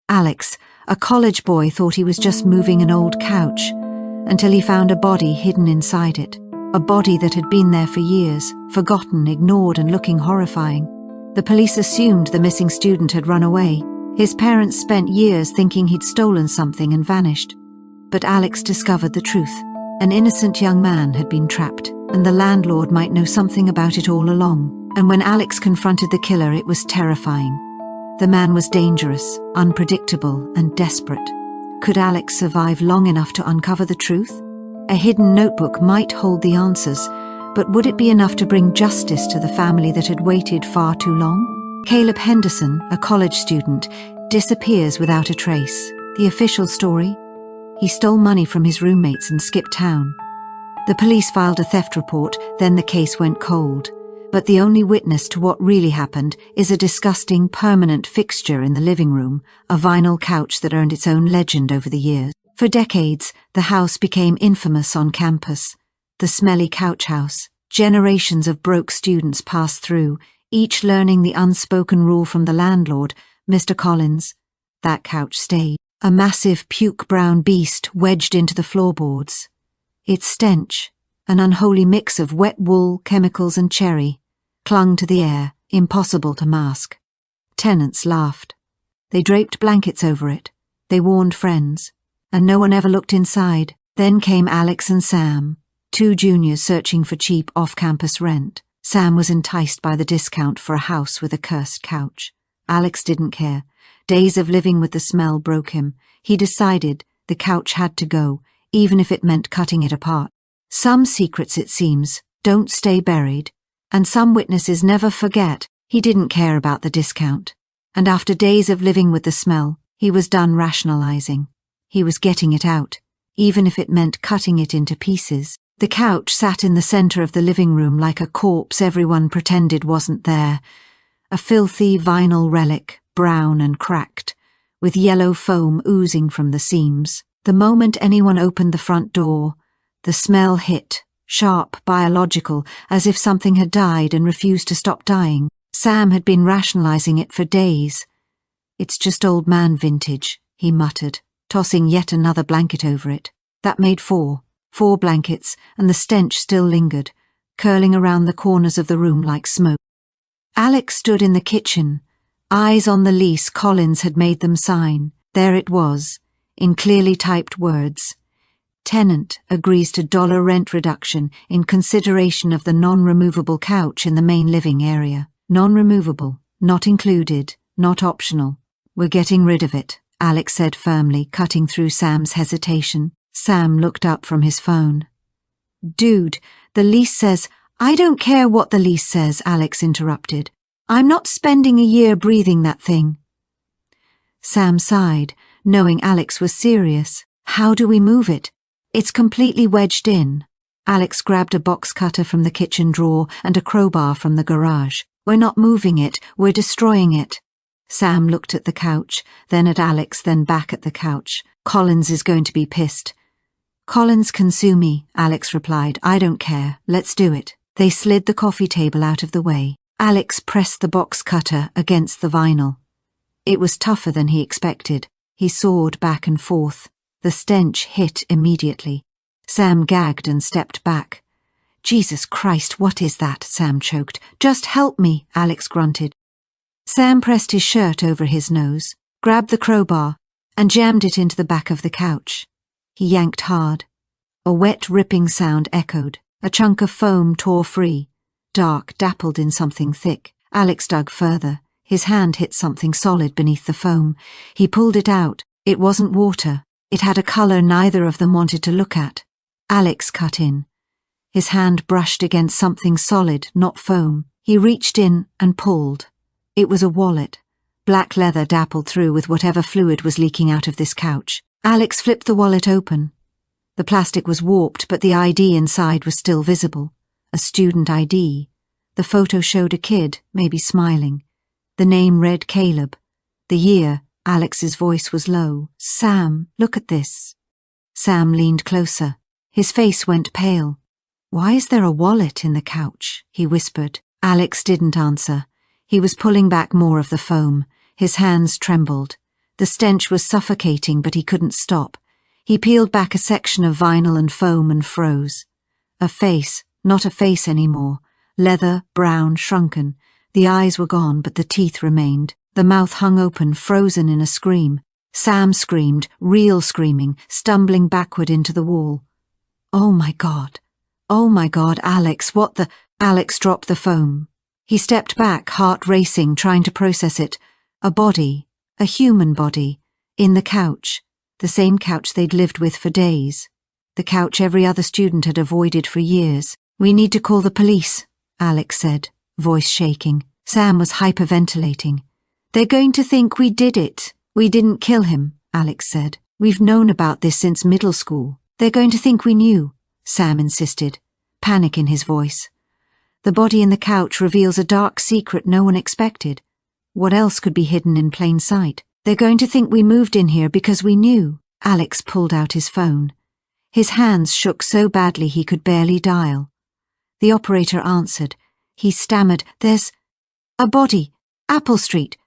Alex, a college boy, thought he was just moving an old couch, until he found a body hidden inside it. A body that had been there for years, forgotten, ignored, and looking horrifying. The police assumed the missing student had run away. His parents spent years thinking he'd stolen something and vanished. But Alex discovered the truth. An innocent young man had been trapped, and the landlord might know something about it all along. And when Alex confronted the killer, it was terrifying. The man was dangerous, unpredictable, and desperate. Could Alex survive long enough to uncover the truth? A hidden notebook might hold the answers, but would it be enough to bring justice to the family that had waited far too long? Caleb Henderson, a college student, disappears without a trace. The official story? He stole money from his roommates and skipped town. The police filed a theft report, then the case went cold. But the only witness to what really happened is a disgusting permanent fixture in the living room, a vinyl couch that earned its own legend over the years. For decades, the house became infamous on campus. The Smelly Couch House. Generations of broke students passed through, each learning the unspoken rule from the landlord, Mr. Collins. That couch stayed, a massive puke-brown beast wedged into the floorboards. Its stench, an unholy mix of wet wool, chemicals, and cherry, clung to the air, impossible to mask. Tenants laughed. They draped blankets over it. They warned friends. And no one ever looked inside. Then came Alex and Sam, two juniors searching for cheap off-campus rent. Sam was enticed by the discount for a house with a cursed couch. Alex didn't care. Days of living with the smell broke him. He decided the couch had to go, even if it meant cutting it apart. Some secrets, it seems, don't stay buried, and some witnesses never forget. He didn't care about the discount. And after days of living with the smell, he was done rationalizing. He was getting it out, even if it meant cutting it into pieces. The couch sat in the center of the living room like a corpse everyone pretended wasn't there. A filthy vinyl relic, brown and cracked, with yellow foam oozing from the seams. The moment anyone opened the front door, the smell hit, sharp, biological, as if something had died and refused to stop dying. Sam had been rationalizing it for days. "It's just old man vintage," he muttered, tossing yet another blanket over it. That made four blankets, and the stench still lingered, curling around the corners of the room like smoke. Alex stood in the kitchen, eyes on the lease Collins had made them sign. There it was, in clearly typed words. Tenant agrees to $1 rent reduction in consideration of the non-removable couch in the main living area. Non-removable, not included, not optional. "We're getting rid of it," Alex said firmly, cutting through Sam's hesitation. Sam looked up from his phone. "Dude, the lease says—" "I don't care what the lease says," Alex interrupted. "I'm not spending a year breathing that thing." Sam sighed, knowing Alex was serious. "How do we move it? It's completely wedged in." Alex grabbed a box cutter from the kitchen drawer and a crowbar from the garage. "We're not moving it, we're destroying it." Sam looked at the couch, then at Alex, then back at the couch. "Collins is going to be pissed." "Collins can sue me," Alex replied. "I don't care. Let's do it." They slid the coffee table out of the way. Alex pressed the box cutter against the vinyl. It was tougher than he expected. He sawed back and forth. The stench hit immediately. Sam gagged and stepped back. "Jesus Christ, what is that?" Sam choked. "Just help me," Alex grunted. Sam pressed his shirt over his nose, grabbed the crowbar, and jammed it into the back of the couch. He yanked hard. A wet, ripping sound echoed. A chunk of foam tore free. Dark, dappled in something thick. Alex dug further. His hand hit something solid beneath the foam. He pulled it out. It wasn't water. It had a color neither of them wanted to look at. Alex cut in. His hand brushed against something solid, not foam. He reached in and pulled. It was a wallet. Black leather dappled through with whatever fluid was leaking out of this couch. Alex flipped the wallet open. The plastic was warped, but the ID inside was still visible. A student ID. The photo showed a kid, maybe smiling. The name read Caleb. The year, Alex's voice was low. "Sam, look at this." Sam leaned closer. His face went pale. "Why is there a wallet in the couch?" he whispered. Alex didn't answer. He was pulling back more of the foam. His hands trembled. The stench was suffocating, but he couldn't stop. He peeled back a section of vinyl and foam and froze. A face, not a face anymore. Leather, brown, shrunken. The eyes were gone, but the teeth remained. The mouth hung open, frozen in a scream. Sam screamed, real screaming, stumbling backward into the wall. Oh my God, Alex, what the… Alex dropped the foam. He stepped back, heart racing, trying to process it. A body, a human body, in the couch, the same couch they'd lived with for days. The couch every other student had avoided for years. We need to call the police, Alex said, voice shaking. Sam was hyperventilating. They're going to think we did it. We didn't kill him, Alex said. We've known about this since middle school. They're going to think we knew, Sam insisted, panic in his voice. The body in the couch reveals a dark secret no one expected. What else could be hidden in plain sight? They're going to think we moved in here because we knew. Alex pulled out his phone. His hands shook so badly he could barely dial. The operator answered. He stammered, "There's a body, Apple Street.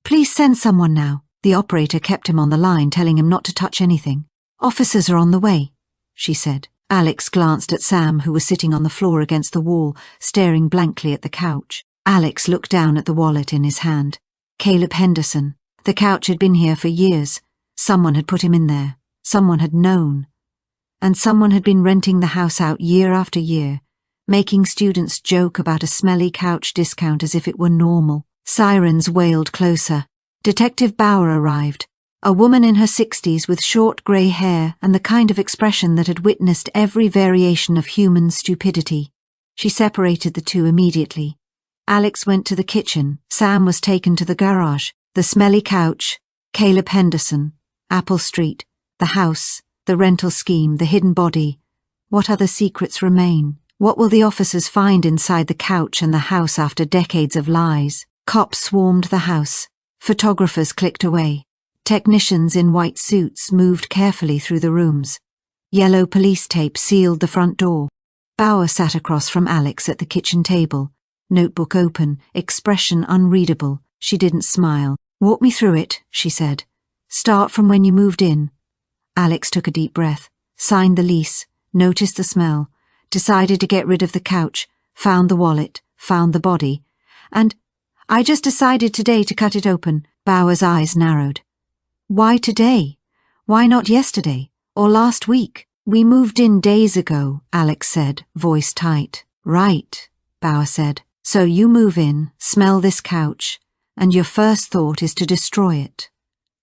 Please send someone now." The operator kept him on the line, telling him not to touch anything. "Officers are on the way," she said. Alex glanced at Sam, who was sitting on the floor against the wall, staring blankly at the couch. Alex looked down at the wallet in his hand. Caleb Henderson. The couch had been here for years. Someone had put him in there. Someone had known. And someone had been renting the house out year after year, making students joke about a smelly couch discount as if it were normal. Sirens wailed closer. Detective Bauer arrived, a woman in her 60s with short grey hair and the kind of expression that had witnessed every variation of human stupidity. She separated the two immediately. Alex went to the kitchen. Sam was taken to the garage. The smelly couch, Caleb Henderson, Apple Street, the house, the rental scheme, the hidden body. What other secrets remain? What will the officers find inside the couch and the house after decades of lies? Cops swarmed the house. Photographers clicked away. Technicians in white suits moved carefully through the rooms. Yellow police tape sealed the front door. Bauer sat across from Alex at the kitchen table, notebook open, expression unreadable. She didn't smile. "Walk me through it," she said. "Start from when you moved in." Alex took a deep breath, signed the lease, noticed the smell, decided to get rid of the couch, found the wallet, found the body, and "I just decided today to cut it open." Bauer's eyes narrowed. "Why today? Why not yesterday? Or last week?" "We moved in days ago," Alex said, voice tight. "Right," Bauer said. "So you move in, smell this couch, and your first thought is to destroy it.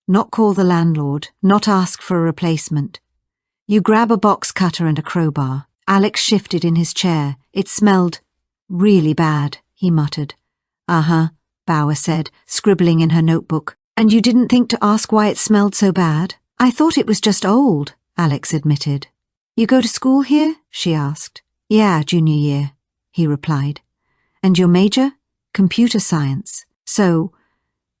Not call the landlord, not ask for a replacement. You grab a box cutter and a crowbar." Alex shifted in his chair. "It smelled really bad," he muttered. "Uh-huh," Bauer said, scribbling in her notebook. "And you didn't think to ask why it smelled so bad?" "I thought it was just old," Alex admitted. "You go to school here?" she asked. "Yeah, junior year," he replied. "And your major?" "Computer science." "So,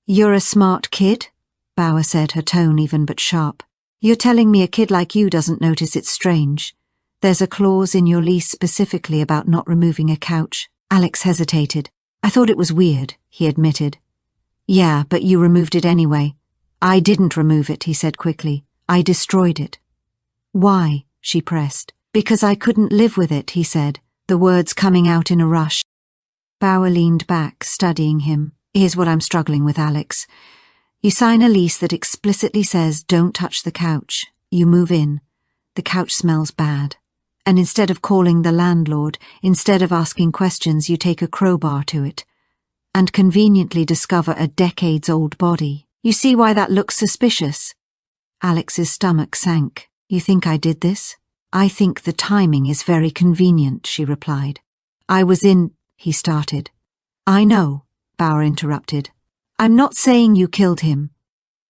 you're a smart kid?" Bauer said, her tone even but sharp. "You're telling me a kid like you doesn't notice it's strange? There's a clause in your lease specifically about not removing a couch." Alex hesitated. "I thought it was weird," he admitted. "Yeah, but you removed it anyway." "I didn't remove it," he said quickly. "I destroyed it." "Why?" she pressed. "Because I couldn't live with it," he said, the words coming out in a rush. Bauer leaned back, studying him. "Here's what I'm struggling with, Alex. You sign a lease that explicitly says don't touch the couch. You move in. The couch smells bad. And instead of calling the landlord, instead of asking questions, you take a crowbar to it and conveniently discover a decades-old body. You see why that looks suspicious?" Alex's stomach sank. "You think I did this?" "I think the timing is very convenient," she replied. "I was in—" he started. "I know," Bauer interrupted. "I'm not saying you killed him.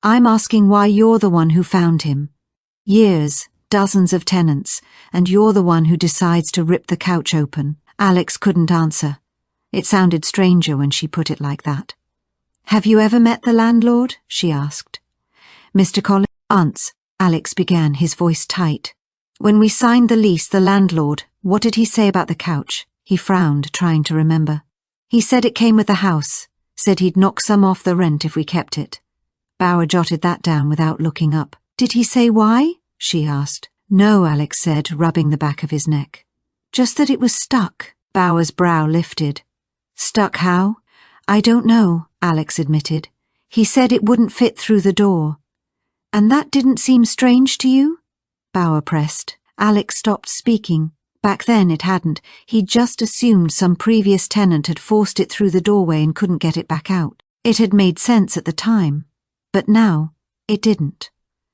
I'm asking why you're the one who found him. Years, dozens of tenants, and you're the one who decides to rip the couch open." Alex couldn't answer. It sounded stranger when she put it like that. "Have you ever met the landlord?" she asked. "Mr. Kurlen, Aunts," Alex began, his voice tight. "When we signed the lease, the landlord, what did he say about the couch?" He frowned, trying to remember. "He said it came with the house, said he'd knock some off the rent if we kept it." Bauer jotted that down without looking up. Did he say why? She asked. No, Alex said, rubbing the back of his neck. Just that it was stuck. Bauer's brow lifted. Stuck how? I don't know, Alex admitted. He said it wouldn't fit through the door. And that didn't seem strange to you? Bauer pressed. Alex stopped speaking. Back then it hadn't. He'd just assumed some previous tenant had forced it through the doorway and couldn't get it back out. It had made sense at the time. But now, it didn't.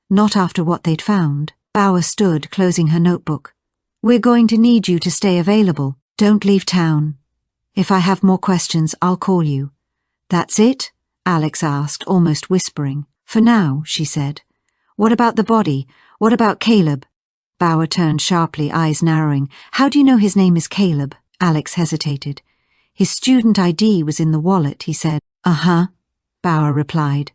Not after what they'd found. Bauer stood, closing her notebook. We're going to need you to stay available. Don't leave town. If I have more questions, I'll call you. That's it? Alex asked, almost whispering. For now, she said. What about the body? What about Caleb? Bauer turned sharply, eyes narrowing. How do you know his name is Caleb? Alex hesitated. His student ID was in the wallet, he said. Uh-huh, Bauer replied.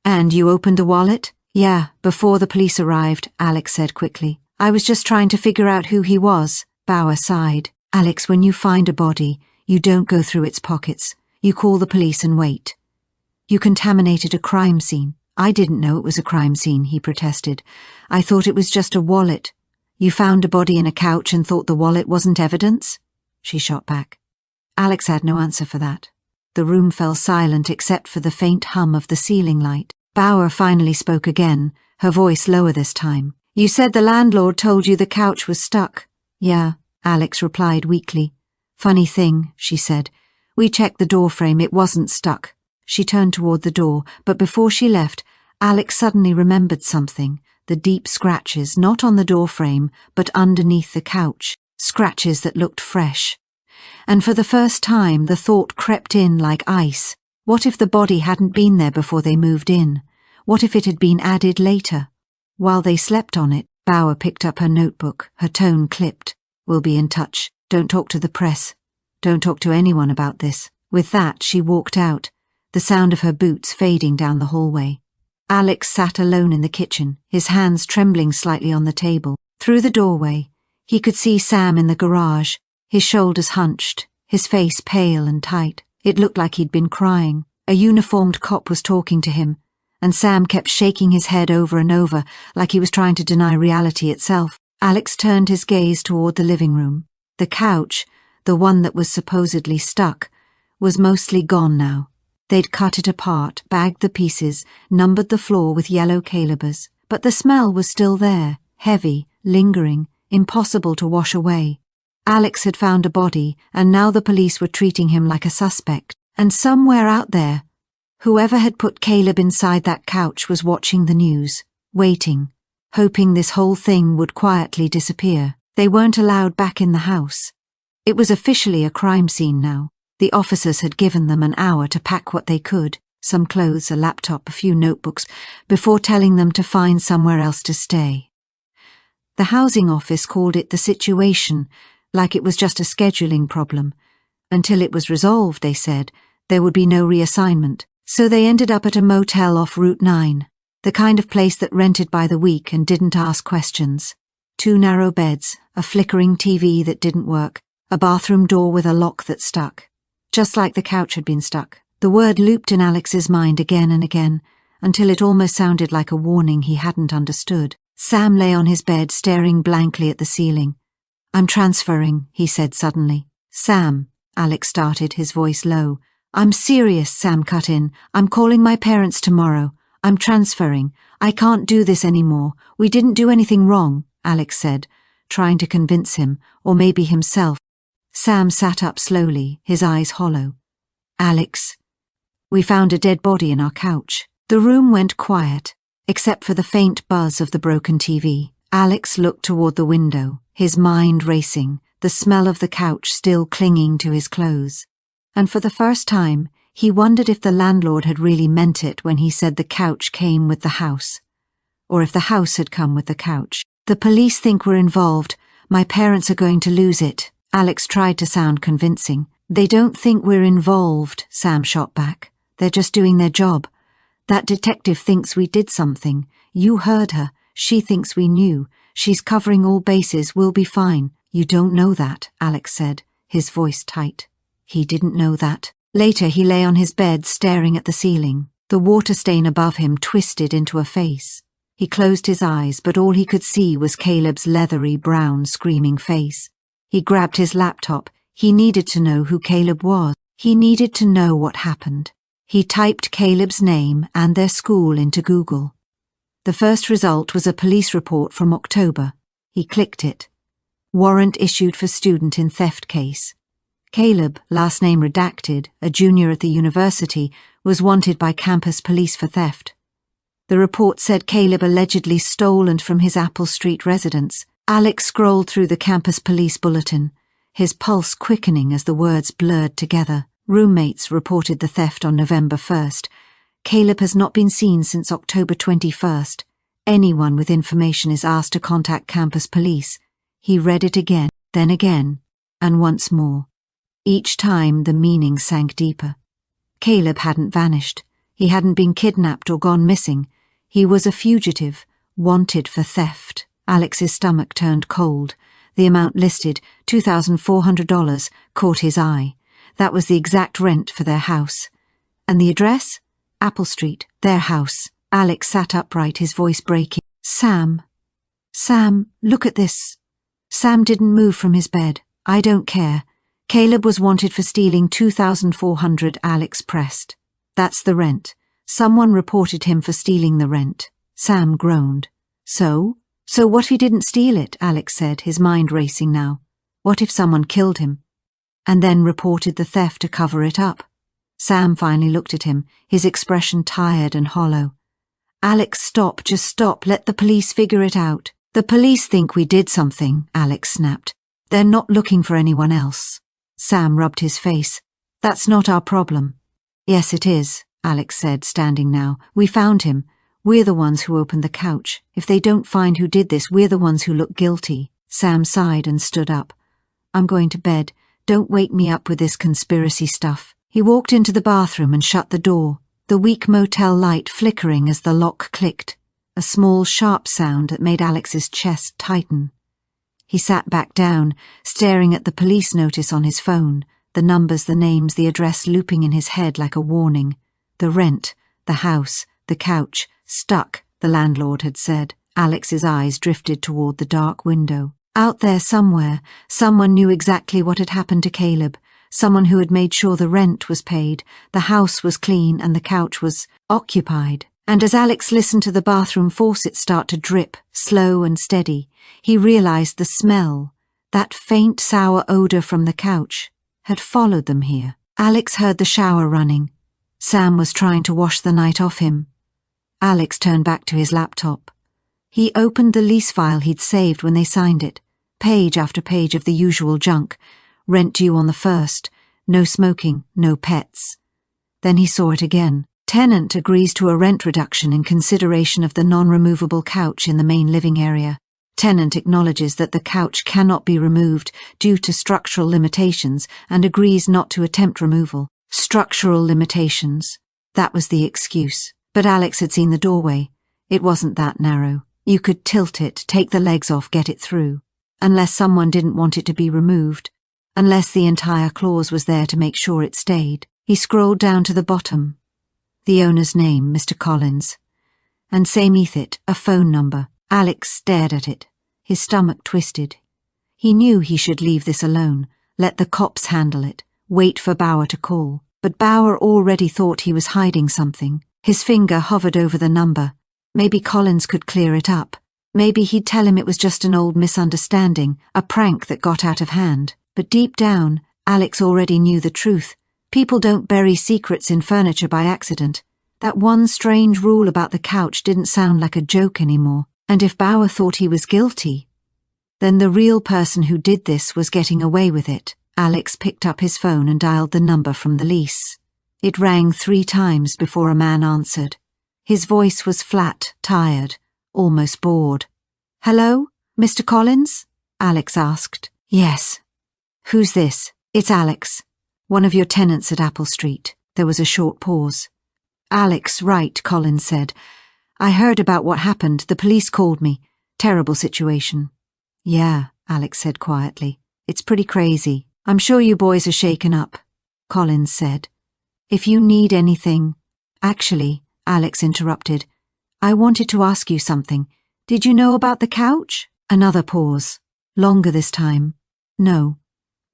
And you opened the wallet? Yeah, before the police arrived, Alex said quickly. I was just trying to figure out who he was. Bauer sighed. Alex, when you find a body, you don't go through its pockets. You call the police and wait. You contaminated a crime scene. I didn't know it was a crime scene, he protested. I thought it was just a wallet. You found a body in a couch and thought the wallet wasn't evidence? She shot back. Alex had no answer for that. The room fell silent except for the faint hum of the ceiling light. Bauer finally spoke again, her voice lower this time. You said the landlord told you the couch was stuck. Yeah, Alex replied weakly. Funny thing, she said. We checked the doorframe, it wasn't stuck. She turned toward the door, but before she left, Alex suddenly remembered something, the deep scratches, not on the doorframe, but underneath the couch, scratches that looked fresh. And for the first time, the thought crept in like ice. What if the body hadn't been there before they moved in? What if it had been added later? While they slept on it, Bauer picked up her notebook, her tone clipped. We'll be in touch. Don't talk to the press. Don't talk to anyone about this. With that, she walked out, the sound of her boots fading down the hallway. Alex sat alone in the kitchen, his hands trembling slightly on the table. Through the doorway, he could see Sam in the garage, his shoulders hunched, his face pale and tight. It looked like he'd been crying. A uniformed cop was talking to him, and Sam kept shaking his head over and over like he was trying to deny reality itself. Alex turned his gaze toward the living room. The couch, the one that was supposedly stuck, was mostly gone now. They'd cut it apart, bagged the pieces, numbered the floor with yellow calibers, but the smell was still there, heavy, lingering, impossible to wash away. Alex had found a body, and now the police were treating him like a suspect. And somewhere out there, whoever had put Caleb inside that couch was watching the news, waiting, hoping this whole thing would quietly disappear. They weren't allowed back in the house. It was officially a crime scene now. The officers had given them an hour to pack what they could, some clothes, a laptop, a few notebooks, before telling them to find somewhere else to stay. The housing office called it the situation, like it was just a scheduling problem. Until it was resolved, they said, there would be no reassignment. So they ended up at a motel off Route 9, the kind of place that rented by the week and didn't ask questions. 2 narrow beds, a flickering TV that didn't work, a bathroom door with a lock that stuck. Just like the couch had been stuck. The word looped in Alex's mind again and again, until it almost sounded like a warning he hadn't understood. Sam lay on his bed, staring blankly at the ceiling. I'm transferring, he said suddenly. Sam, Alex started, his voice low. I'm serious, Sam cut in. I'm calling my parents tomorrow. I'm transferring. I can't do this anymore. We didn't do anything wrong, Alex said, trying to convince him, or maybe himself. Sam sat up slowly, his eyes hollow. Alex, we found a dead body in our couch. The room went quiet, except for the faint buzz of the broken TV. Alex looked toward the window, his mind racing, the smell of the couch still clinging to his clothes. And for the first time, he wondered if the landlord had really meant it when he said the couch came with the house. Or if the house had come with the couch. The police think we're involved. My parents are going to lose it. Alex tried to sound convincing. They don't think we're involved, Sam shot back. They're just doing their job. That detective thinks we did something. You heard her. She thinks we knew. She's covering all bases. We'll be fine. You don't know that, Alex said, his voice tight. He didn't know that. Later he lay on his bed staring at the ceiling. The water stain above him twisted into a face. He closed his eyes, but all he could see was Caleb's leathery, brown, screaming face. He grabbed his laptop. He needed to know who Caleb was. He needed to know what happened. He typed Caleb's name and their school into Google. The first result was a police report from October. He clicked it. Warrant issued for student in theft case. Caleb, last name redacted, a junior at the university, was wanted by campus police for theft. The report said Caleb allegedly stolen from his Apple Street residence. Alex scrolled through the campus police bulletin, his pulse quickening as the words blurred together. Roommates reported the theft on November 1st. Caleb has not been seen since October 21st. Anyone with information is asked to contact campus police. He read it again, and once more. Each time the meaning sank deeper. Caleb hadn't vanished. He hadn't been kidnapped or gone missing. He was a fugitive, wanted for theft. Alex's stomach turned cold. The amount listed, $2,400, caught his eye. That was the exact rent for their house. And the address? Apple Street, their house. Alex sat upright, his voice breaking. Sam, look at this. Sam didn't move from his bed. I don't care. Caleb was wanted for stealing $2,400, Alex pressed. That's the rent. Someone reported him for stealing the rent. Sam groaned. So what if he didn't steal it, Alex said, his mind racing now. What if someone killed him? And then reported the theft to cover it up? Sam finally looked at him, his expression tired and hollow. Alex, stop, just stop, let the police figure it out. The police think we did something, Alex snapped. They're not looking for anyone else. Sam rubbed his face. That's not our problem. Yes, it is, Alex said, standing now. We found him. We're the ones who opened the couch. If they don't find who did this, we're the ones who look guilty. Sam sighed and stood up. I'm going to bed. Don't wake me up with this conspiracy stuff. He walked into the bathroom and shut the door, the weak motel light flickering as the lock clicked, a small, sharp sound that made Alex's chest tighten. He sat back down, staring at the police notice on his phone, the numbers, the names, the address looping in his head like a warning. The rent, the house, the couch, stuck, the landlord had said. Alex's eyes drifted toward the dark window. Out there somewhere, someone knew exactly what had happened to Caleb, someone who had made sure the rent was paid, the house was clean, and the couch was occupied. And as Alex listened to the bathroom faucet start to drip, slow and steady, he realized the smell, that faint sour odor from the couch, had followed them here. Alex heard the shower running. Sam was trying to wash the night off him. Alex turned back to his laptop. He opened the lease file he'd saved when they signed it, page after page of the usual junk. Rent due on the 1st, no smoking, no pets. Then he saw it again. Tenant agrees to a rent reduction in consideration of the non-removable couch in the main living area. Tenant acknowledges that the couch cannot be removed due to structural limitations and agrees not to attempt removal. Structural limitations. That was the excuse. But Alex had seen the doorway. It wasn't that narrow. You could tilt it, take the legs off, get it through. Unless someone didn't want it to be removed. Unless the entire clause was there to make sure it stayed. He scrolled down to the bottom. The owner's name, Mr. Collins. And same ethit, a phone number. Alex stared at it. His stomach twisted. He knew he should leave this alone, let the cops handle it, wait for Bauer to call. But Bauer already thought he was hiding something. His finger hovered over the number. Maybe Collins could clear it up. Maybe he'd tell him it was just an old misunderstanding, a prank that got out of hand. But deep down, Alex already knew the truth. People don't bury secrets in furniture by accident. That one strange rule about the couch didn't sound like a joke anymore. And if Bauer thought he was guilty, then the real person who did this was getting away with it. Alex picked up his phone and dialed the number from the lease. It rang 3 times before a man answered. His voice was flat, tired, almost bored. Hello, Mr. Collins? Alex asked. Yes. Who's this? It's Alex. One of your tenants at Apple Street. There was a short pause. Alex, right, Collins said. I heard about what happened. The police called me. Terrible situation. Yeah, Alex said quietly. It's pretty crazy. I'm sure you boys are shaken up, Collins said. If you need anything, Actually, Alex interrupted, I wanted to ask you something. Did you know about the couch? Another pause. Longer this time. No.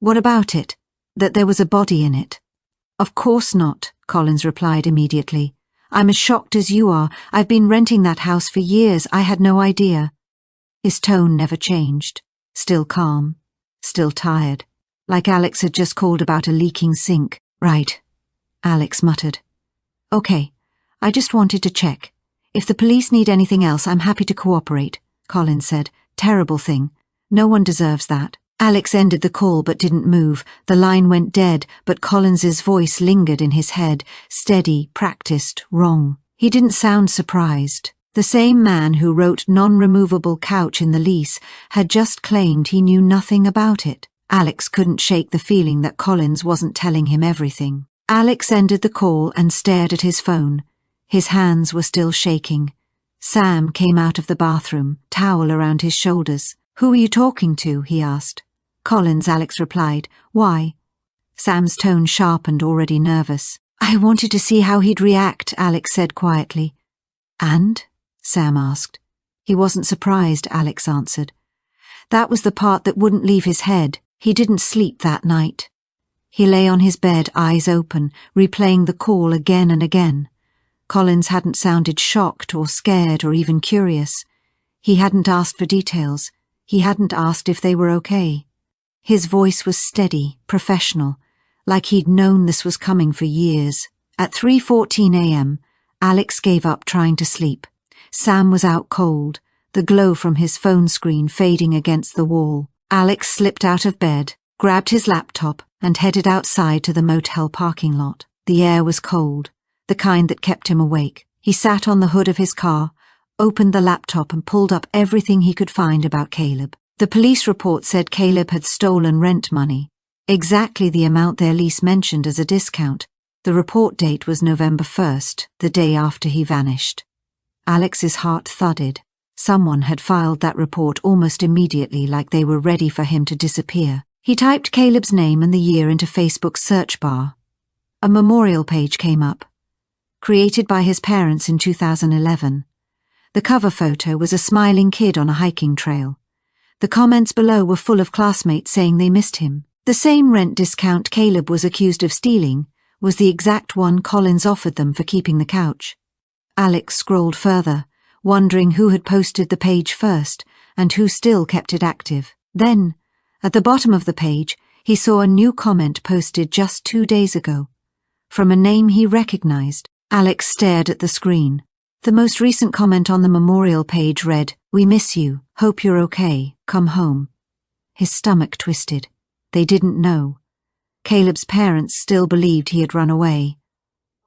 What about it? That there was a body in it? Of course not, Collins replied immediately. I'm as shocked as you are. I've been renting that house for years. I had no idea. His tone never changed. Still calm. Still tired. Like Alex had just called about a leaking sink. Right. Alex muttered. Okay. I just wanted to check. If the police need anything else, I'm happy to cooperate, Collins said. Terrible thing. No one deserves that. Alex ended the call but didn't move. The line went dead, but Collins's voice lingered in his head, steady, practiced, wrong. He didn't sound surprised. The same man who wrote non-removable couch in the lease had just claimed he knew nothing about it. Alex couldn't shake the feeling that Collins wasn't telling him everything. Alex ended the call and stared at his phone. His hands were still shaking. Sam came out of the bathroom, towel around his shoulders. Who are you talking to? He asked. Collins, Alex replied. Why? Sam's tone sharpened, already nervous. I wanted to see how he'd react, Alex said quietly. And? Sam asked. He wasn't surprised, Alex answered. That was the part that wouldn't leave his head. He didn't sleep that night. He lay on his bed, eyes open, replaying the call again and again. Collins hadn't sounded shocked or scared or even curious. He hadn't asked for details. He hadn't asked if they were okay. His voice was steady, professional, like he'd known this was coming for years. At 3:14 a.m., Alex gave up trying to sleep. Sam was out cold, the glow from his phone screen fading against the wall. Alex slipped out of bed, grabbed his laptop, and headed outside to the motel parking lot. The air was cold, the kind that kept him awake. He sat on the hood of his car, opened the laptop and pulled up everything he could find about Caleb. The police report said Caleb had stolen rent money, exactly the amount their lease mentioned as a discount. The report date was November 1st, the day after he vanished. Alex's heart thudded. Someone had filed that report almost immediately, like they were ready for him to disappear. He typed Caleb's name and the year into Facebook's search bar. A memorial page came up, created by his parents in 2011. The cover photo was a smiling kid on a hiking trail. The comments below were full of classmates saying they missed him. The same rent discount Caleb was accused of stealing was the exact one Collins offered them for keeping the couch. Alex scrolled further, wondering who had posted the page first and who still kept it active. Then, at the bottom of the page, he saw a new comment posted just 2 days ago. From a name he recognized. Alex stared at the screen. The most recent comment on the memorial page read, "We miss you. Hope you're okay. Come home." His stomach twisted. They didn't know. Caleb's parents still believed he had run away.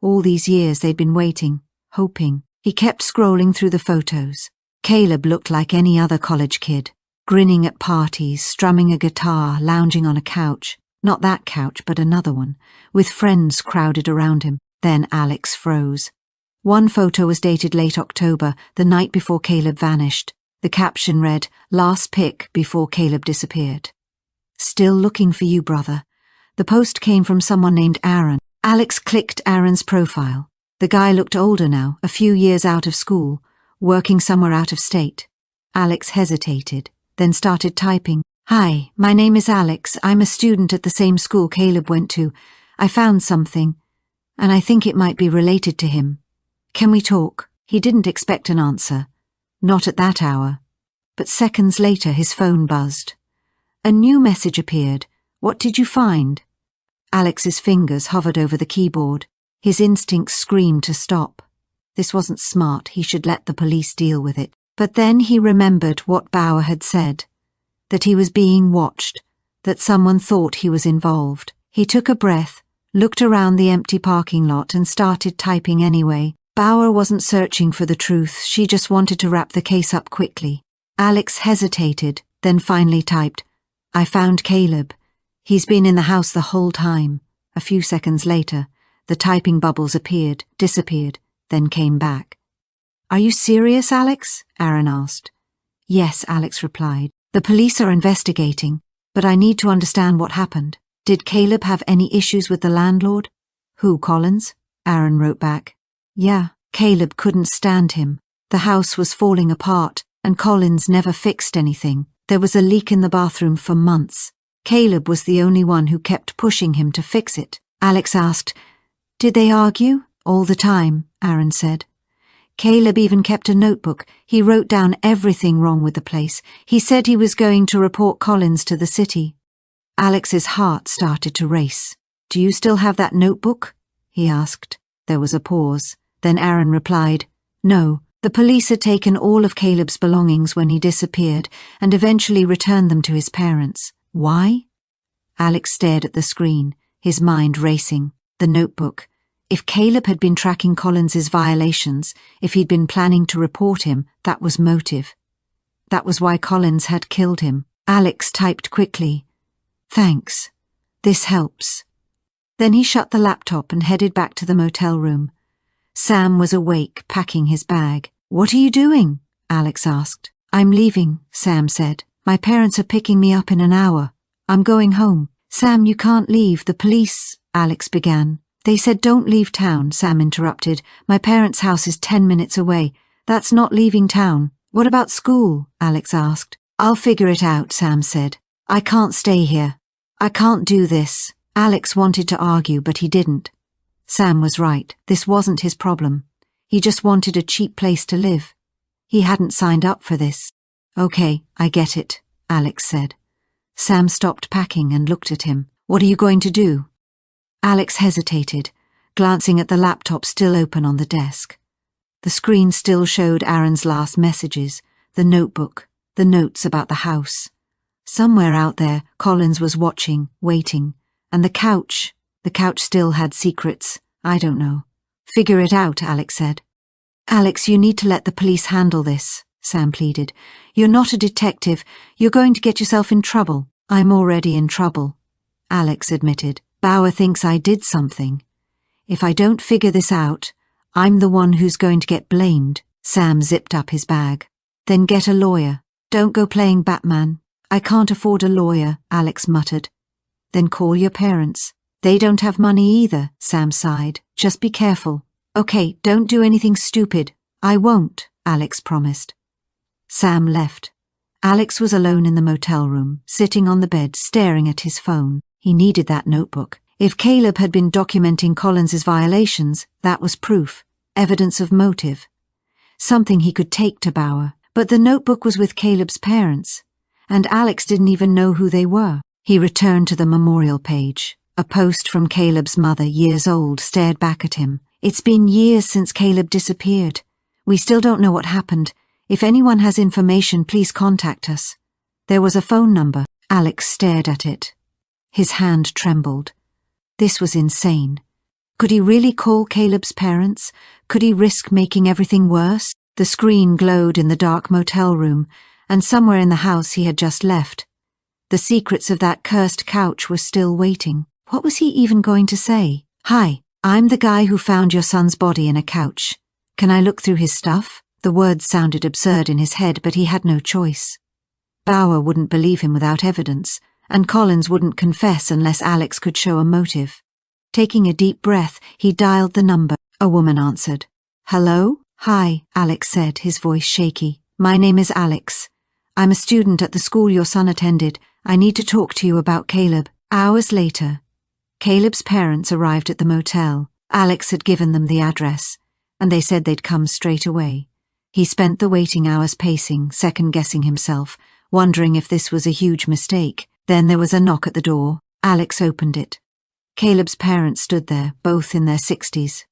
All these years they'd been waiting, hoping. He kept scrolling through the photos. Caleb looked like any other college kid, grinning at parties, strumming a guitar, lounging on a couch. Not that couch, but another one, with friends crowded around him. Then Alex froze. One photo was dated late October, the night before Caleb vanished. The caption read, "Last pic before Caleb disappeared." "Still looking for you, brother." The post came from someone named Aaron. Alex clicked Aaron's profile. The guy looked older now, a few years out of school, working somewhere out of state. Alex hesitated, then started typing. "Hi, my name is Alex. I'm a student at the same school Caleb went to. I found something, and I think it might be related to him. Can we talk?" He didn't expect an answer. Not at that hour. But seconds later his phone buzzed. A new message appeared. "What did you find?" Alex's fingers hovered over the keyboard. His instincts screamed to stop. This wasn't smart. He should let the police deal with it. But then he remembered what Bauer had said. That he was being watched. That someone thought he was involved. He took a breath, looked around the empty parking lot and started typing anyway. Bauer wasn't searching for the truth. She just wanted to wrap the case up quickly. Alex hesitated, then finally typed, "I found Caleb. He's been in the house the whole time." A few seconds later, the typing bubbles appeared, disappeared, then came back. "Are you serious, Alex?" Aaron asked. "Yes," Alex replied. "The police are investigating, but I need to understand what happened. Did Caleb have any issues with the landlord?" "Who, Collins?" Aaron wrote back. Yeah, Caleb couldn't stand him. The house was falling apart, and Collins never fixed anything. There was a leak in the bathroom for months. Caleb was the only one who kept pushing him to fix it. Alex asked, "Did they argue?" "All the time," Aaron said. Caleb even kept a notebook. He wrote down everything wrong with the place. He said he was going to report Collins to the city. Alex's heart started to race. "Do you still have that notebook?" he asked. There was a pause. Then Aaron replied, "No, the police had taken all of Caleb's belongings when he disappeared and eventually returned them to his parents. Why?" Alex stared at the screen, his mind racing. The notebook. If Caleb had been tracking Collins's violations, if he'd been planning to report him, that was motive. That was why Collins had killed him. Alex typed quickly, "Thanks. This helps." Then he shut the laptop and headed back to the motel room. Sam was awake, packing his bag. "What are you doing?" Alex asked. "I'm leaving," Sam said. "My parents are picking me up in an hour. I'm going home." "Sam, you can't leave. The police," Alex began. "They said don't leave town," Sam interrupted. "My parents' house is 10 minutes away. That's not leaving town." "What about school?" Alex asked. "I'll figure it out," Sam said. "I can't stay here. I can't do this." Alex wanted to argue, but he didn't. Sam was right. This wasn't his problem. He just wanted a cheap place to live. He hadn't signed up for this. "Okay, I get it," Alex said. Sam stopped packing and looked at him. "What are you going to do?" Alex hesitated, glancing at the laptop still open on the desk. The screen still showed Aaron's last messages, the notebook, the notes about the house. Somewhere out there, Collins was watching, waiting. And the couch still had secrets. I don't know. "Figure it out," Alex said. "Alex, you need to let the police handle this," Sam pleaded. "You're not a detective. You're going to get yourself in trouble." "I'm already in trouble," Alex admitted. "Bauer thinks I did something. If I don't figure this out, I'm the one who's going to get blamed." Sam zipped up his bag. "Then get a lawyer. Don't go playing Batman." "I can't afford a lawyer," Alex muttered. "Then call your parents." "They don't have money either," Sam sighed. "Just be careful." "Okay, don't do anything stupid." "I won't," Alex promised. Sam left. Alex was alone in the motel room, sitting on the bed, staring at his phone. He needed that notebook. If Caleb had been documenting Collins's violations, that was proof, evidence of motive. Something he could take to Bauer. But the notebook was with Caleb's parents, and Alex didn't even know who they were. He returned to the memorial page. A post from Caleb's mother, years old, stared back at him. "It's been years since Caleb disappeared. We still don't know what happened. If anyone has information, please contact us." There was a phone number. Alex stared at it. His hand trembled. This was insane. Could he really call Caleb's parents? Could he risk making everything worse? The screen glowed in the dark motel room, and somewhere in the house he had just left. The secrets of that cursed couch were still waiting. What was he even going to say? "Hi, I'm the guy who found your son's body in a couch. Can I look through his stuff?" The words sounded absurd in his head, but he had no choice. Bauer wouldn't believe him without evidence, and Collins wouldn't confess unless Alex could show a motive. Taking a deep breath, he dialed the number. A woman answered. "Hello?" "Hi," Alex said, his voice shaky. "My name is Alex. I'm a student at the school your son attended. I need to talk to you about Caleb." Hours later, Caleb's parents arrived at the motel. Alex had given them the address, and they said they'd come straight away. He spent the waiting hours pacing, second-guessing himself, wondering if this was a huge mistake. Then there was a knock at the door. Alex opened it. Caleb's parents stood there, both in their 60s.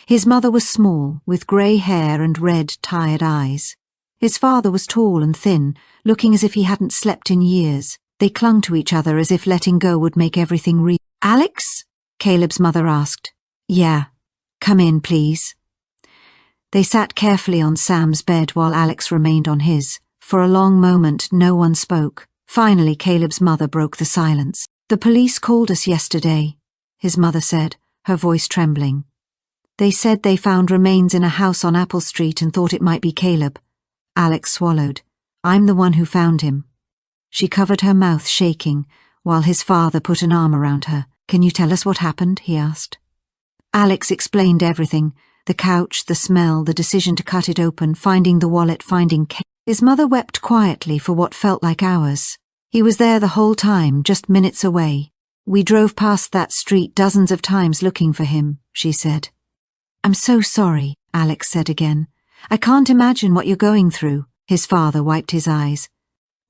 His mother was small, with grey hair and red, tired eyes. His father was tall and thin, looking as if he hadn't slept in years. They clung to each other as if letting go would make everything real. "Alex?" Caleb's mother asked. "Yeah. Come in, please." They sat carefully on Sam's bed while Alex remained on his. For a long moment, no one spoke. Finally, Caleb's mother broke the silence. "The police called us yesterday," his mother said, her voice trembling. "They said they found remains in a house on Apple Street and thought it might be Caleb." Alex swallowed. "I'm the one who found him." She covered her mouth, shaking, while his father put an arm around her. "Can you tell us what happened?" he asked. Alex explained everything, The couch, the smell, the decision to cut it open, finding the wallet, finding Caleb. His mother wept quietly for what felt like hours. He was there the whole time, just minutes away. We drove past that street dozens of times looking for him, she said. I'm so sorry, Alex said again. I can't imagine what you're going through. His father wiped his eyes.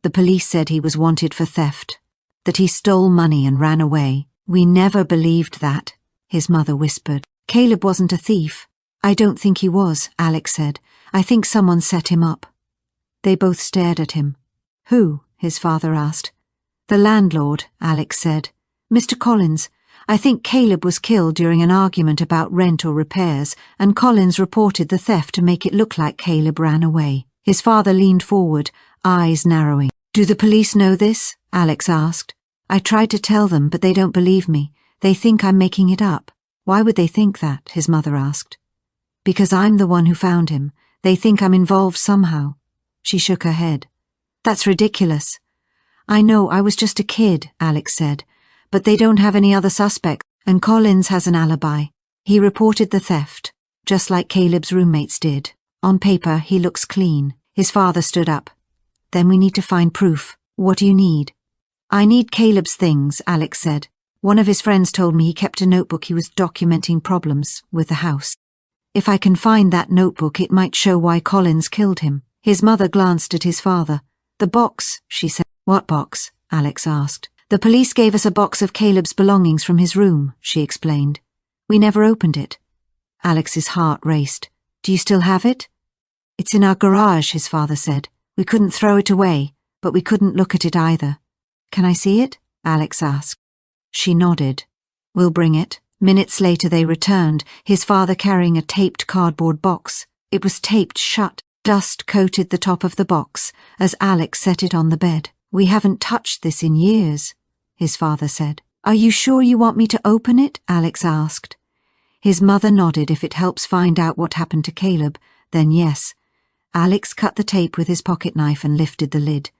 The police said he was wanted for theft, that he stole money and ran away. We never believed that, his mother whispered. Caleb wasn't a thief. I don't think he was, Alex said. I think someone set him up. They both stared at him. Who? His father asked. The landlord, Alex said. Mr. Collins. I think Caleb was killed during an argument about rent or repairs, and Collins reported the theft to make it look like Caleb ran away. His father leaned forward, eyes narrowing. Do the police know this? Alex asked. I tried to tell them, but they don't believe me. They think I'm making it up. Why would they think that? His mother asked. Because I'm the one who found him. They think I'm involved somehow. She shook her head. That's ridiculous. I know, I was just a kid, Alex said. But they don't have any other suspects, and Collins has an alibi. He reported the theft, just like Caleb's roommates did. On paper, he looks clean. His father stood up. Then we need to find proof. What do you need? I need Caleb's things, Alex said. One of his friends told me he kept a notebook he was documenting problems with the house. If I can find that notebook, it might show why Collins killed him. His mother glanced at his father. The box, she said. What box? Alex asked. The police gave us a box of Caleb's belongings from his room, she explained. We never opened it. Alex's heart raced. Do you still have it? It's in our garage, his father said. We couldn't throw it away, but we couldn't look at it either. Can I see it? Alex asked. She nodded. We'll bring it. Minutes later they returned, his father carrying a taped cardboard box. It was taped shut. Dust coated the top of the box as Alex set it on the bed. We haven't touched this in years, his father said. Are you sure you want me to open it? Alex asked. His mother nodded. If it helps find out what happened to Caleb, then yes. Alex cut the tape with his pocket knife and lifted the lid.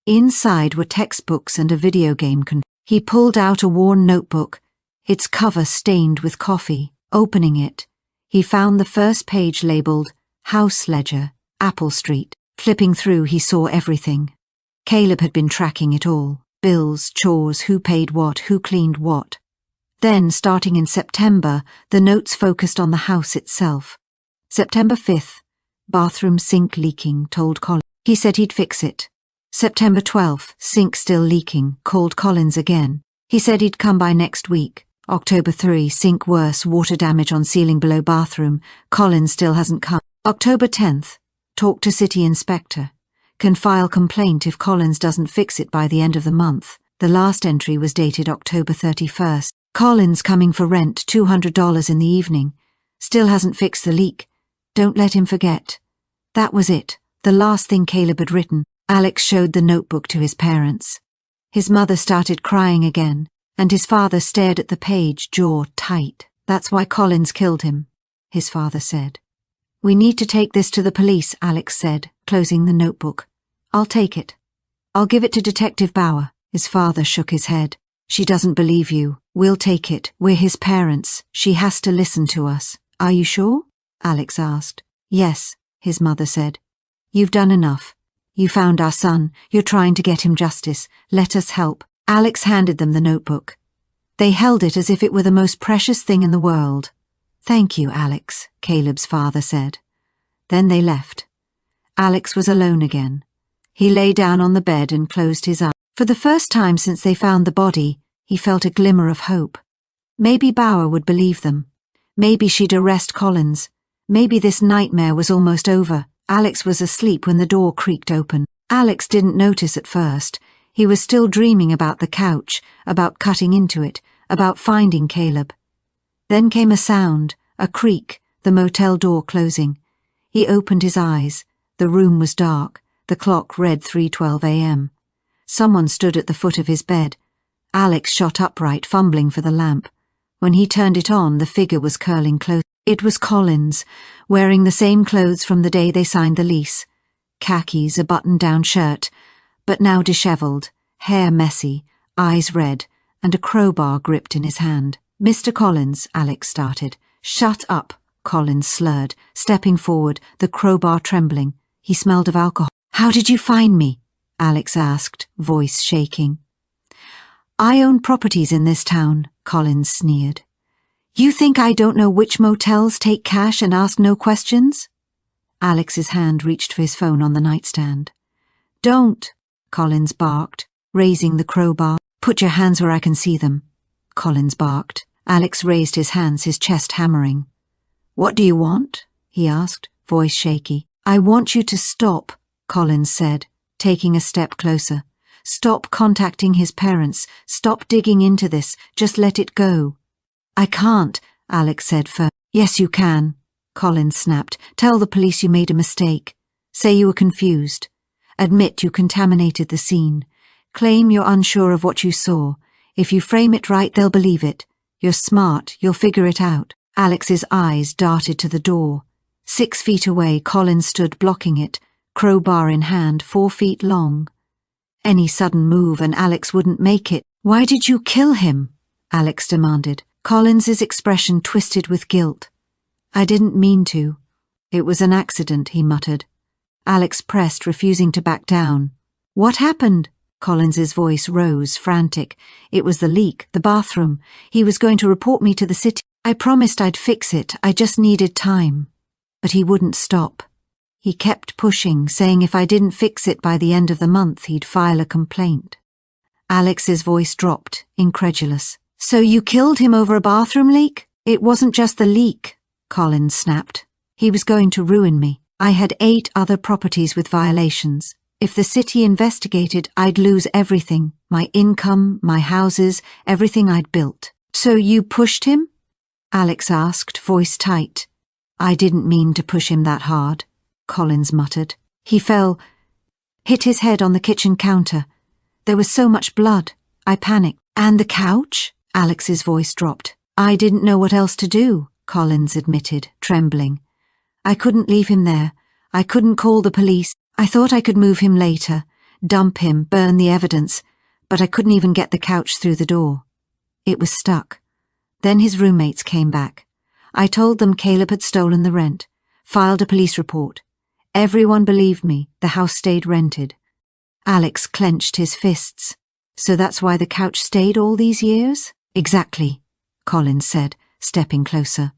Inside were textbooks and a video game controller. He pulled out a worn notebook, its cover stained with coffee. Opening it, he found the first page labeled House Ledger, Apple Street. Flipping through, he saw everything. Caleb had been tracking it all. Bills, chores, who paid what, who cleaned what. Then, starting in September, the notes focused on the house itself. September 5th, bathroom sink leaking, told Collins. He said he'd fix it. September 12th, sink still leaking, called Collins again. He said he'd come by next week. October 3, sink worse, water damage on ceiling below bathroom. Collins still hasn't come. October 10th, talk to city inspector. Can file complaint if Collins doesn't fix it by the end of the month. The last entry was dated October 31st. Collins coming for rent, $200 in the evening. Still hasn't fixed the leak. Don't let him forget. That was it, the last thing Caleb had written. Alex showed the notebook to his parents. His mother started crying again, and his father stared at the page, jaw tight. That's why Collins killed him, his father said. We need to take this to the police, Alex said, closing the notebook. I'll take it. I'll give it to Detective Bauer. His father shook his head. She doesn't believe you. We'll take it. We're his parents. She has to listen to us. Are you sure? Alex asked. Yes, his mother said. You've done enough. You found our son. You're trying to get him justice. Let us help. Alex handed them the notebook. They held it as if it were the most precious thing in the world. Thank you, Alex, Caleb's father said. Then they left. Alex was alone again. He lay down on the bed and closed his eyes. For the first time since they found the body, he felt a glimmer of hope. Maybe Bauer would believe them. Maybe she'd arrest Collins. Maybe this nightmare was almost over. Alex was asleep when the door creaked open. Alex didn't notice at first. He was still dreaming about the couch, about cutting into it, about finding Caleb. Then came a sound, a creak, the motel door closing. He opened his eyes. The room was dark. The clock read 3:12 a.m. Someone stood at the foot of his bed. Alex shot upright, fumbling for the lamp. When he turned it on, the figure was curling close. It was Collins, wearing the same clothes from the day they signed the lease. Khakis, a button-down shirt, but now dishevelled, hair messy, eyes red, and a crowbar gripped in his hand. Mr. Collins, Alex started. Shut up, Collins slurred, stepping forward, the crowbar trembling. He smelled of alcohol. How did you find me? Alex asked, voice shaking. I own properties in this town, Collins sneered. You think I don't know which motels take cash and ask no questions? Alex's hand reached for his phone on the nightstand. Don't, Collins barked, raising the crowbar. Put your hands where I can see them, Collins barked. Alex raised his hands, his chest hammering. What do you want? He asked, voice shaky. I want you to stop, Collins said, taking a step closer. Stop contacting his parents. Stop digging into this. Just let it go. I can't, Alex said firmly. Yes, you can, Collins snapped. Tell the police you made a mistake. Say you were confused. Admit you contaminated the scene. Claim you're unsure of what you saw. If you frame it right, they'll believe it. You're smart. You'll figure it out. Alex's eyes darted to the door. 6 feet away, Collins stood blocking it, crowbar in hand, 4 feet long. Any sudden move and Alex wouldn't make it. Why did you kill him? Alex demanded. Collins's expression twisted with guilt. I didn't mean to. It was an accident, he muttered. Alex pressed, refusing to back down. What happened? Collins's voice rose, frantic. It was the leak, the bathroom. He was going to report me to the city. I promised I'd fix it. I just needed time. But he wouldn't stop. He kept pushing, saying if I didn't fix it by the end of the month, he'd file a complaint. Alex's voice dropped, incredulous. So you killed him over a bathroom leak? It wasn't just the leak, Collins snapped. He was going to ruin me. I had 8 other properties with violations. If the city investigated, I'd lose everything. My income, my houses, everything I'd built. So you pushed him? Alex asked, voice tight. I didn't mean to push him that hard, Collins muttered. He fell, hit his head on the kitchen counter. There was so much blood. I panicked. And the couch? Alex's voice dropped. I didn't know what else to do, Collins admitted, trembling. I couldn't leave him there. I couldn't call the police. I thought I could move him later, dump him, burn the evidence, but I couldn't even get the couch through the door. It was stuck. Then his roommates came back. I told them Caleb had stolen the rent, filed a police report. Everyone believed me. The house stayed rented. Alex clenched his fists. So that's why the couch stayed all these years? Exactly, Collins said, stepping closer.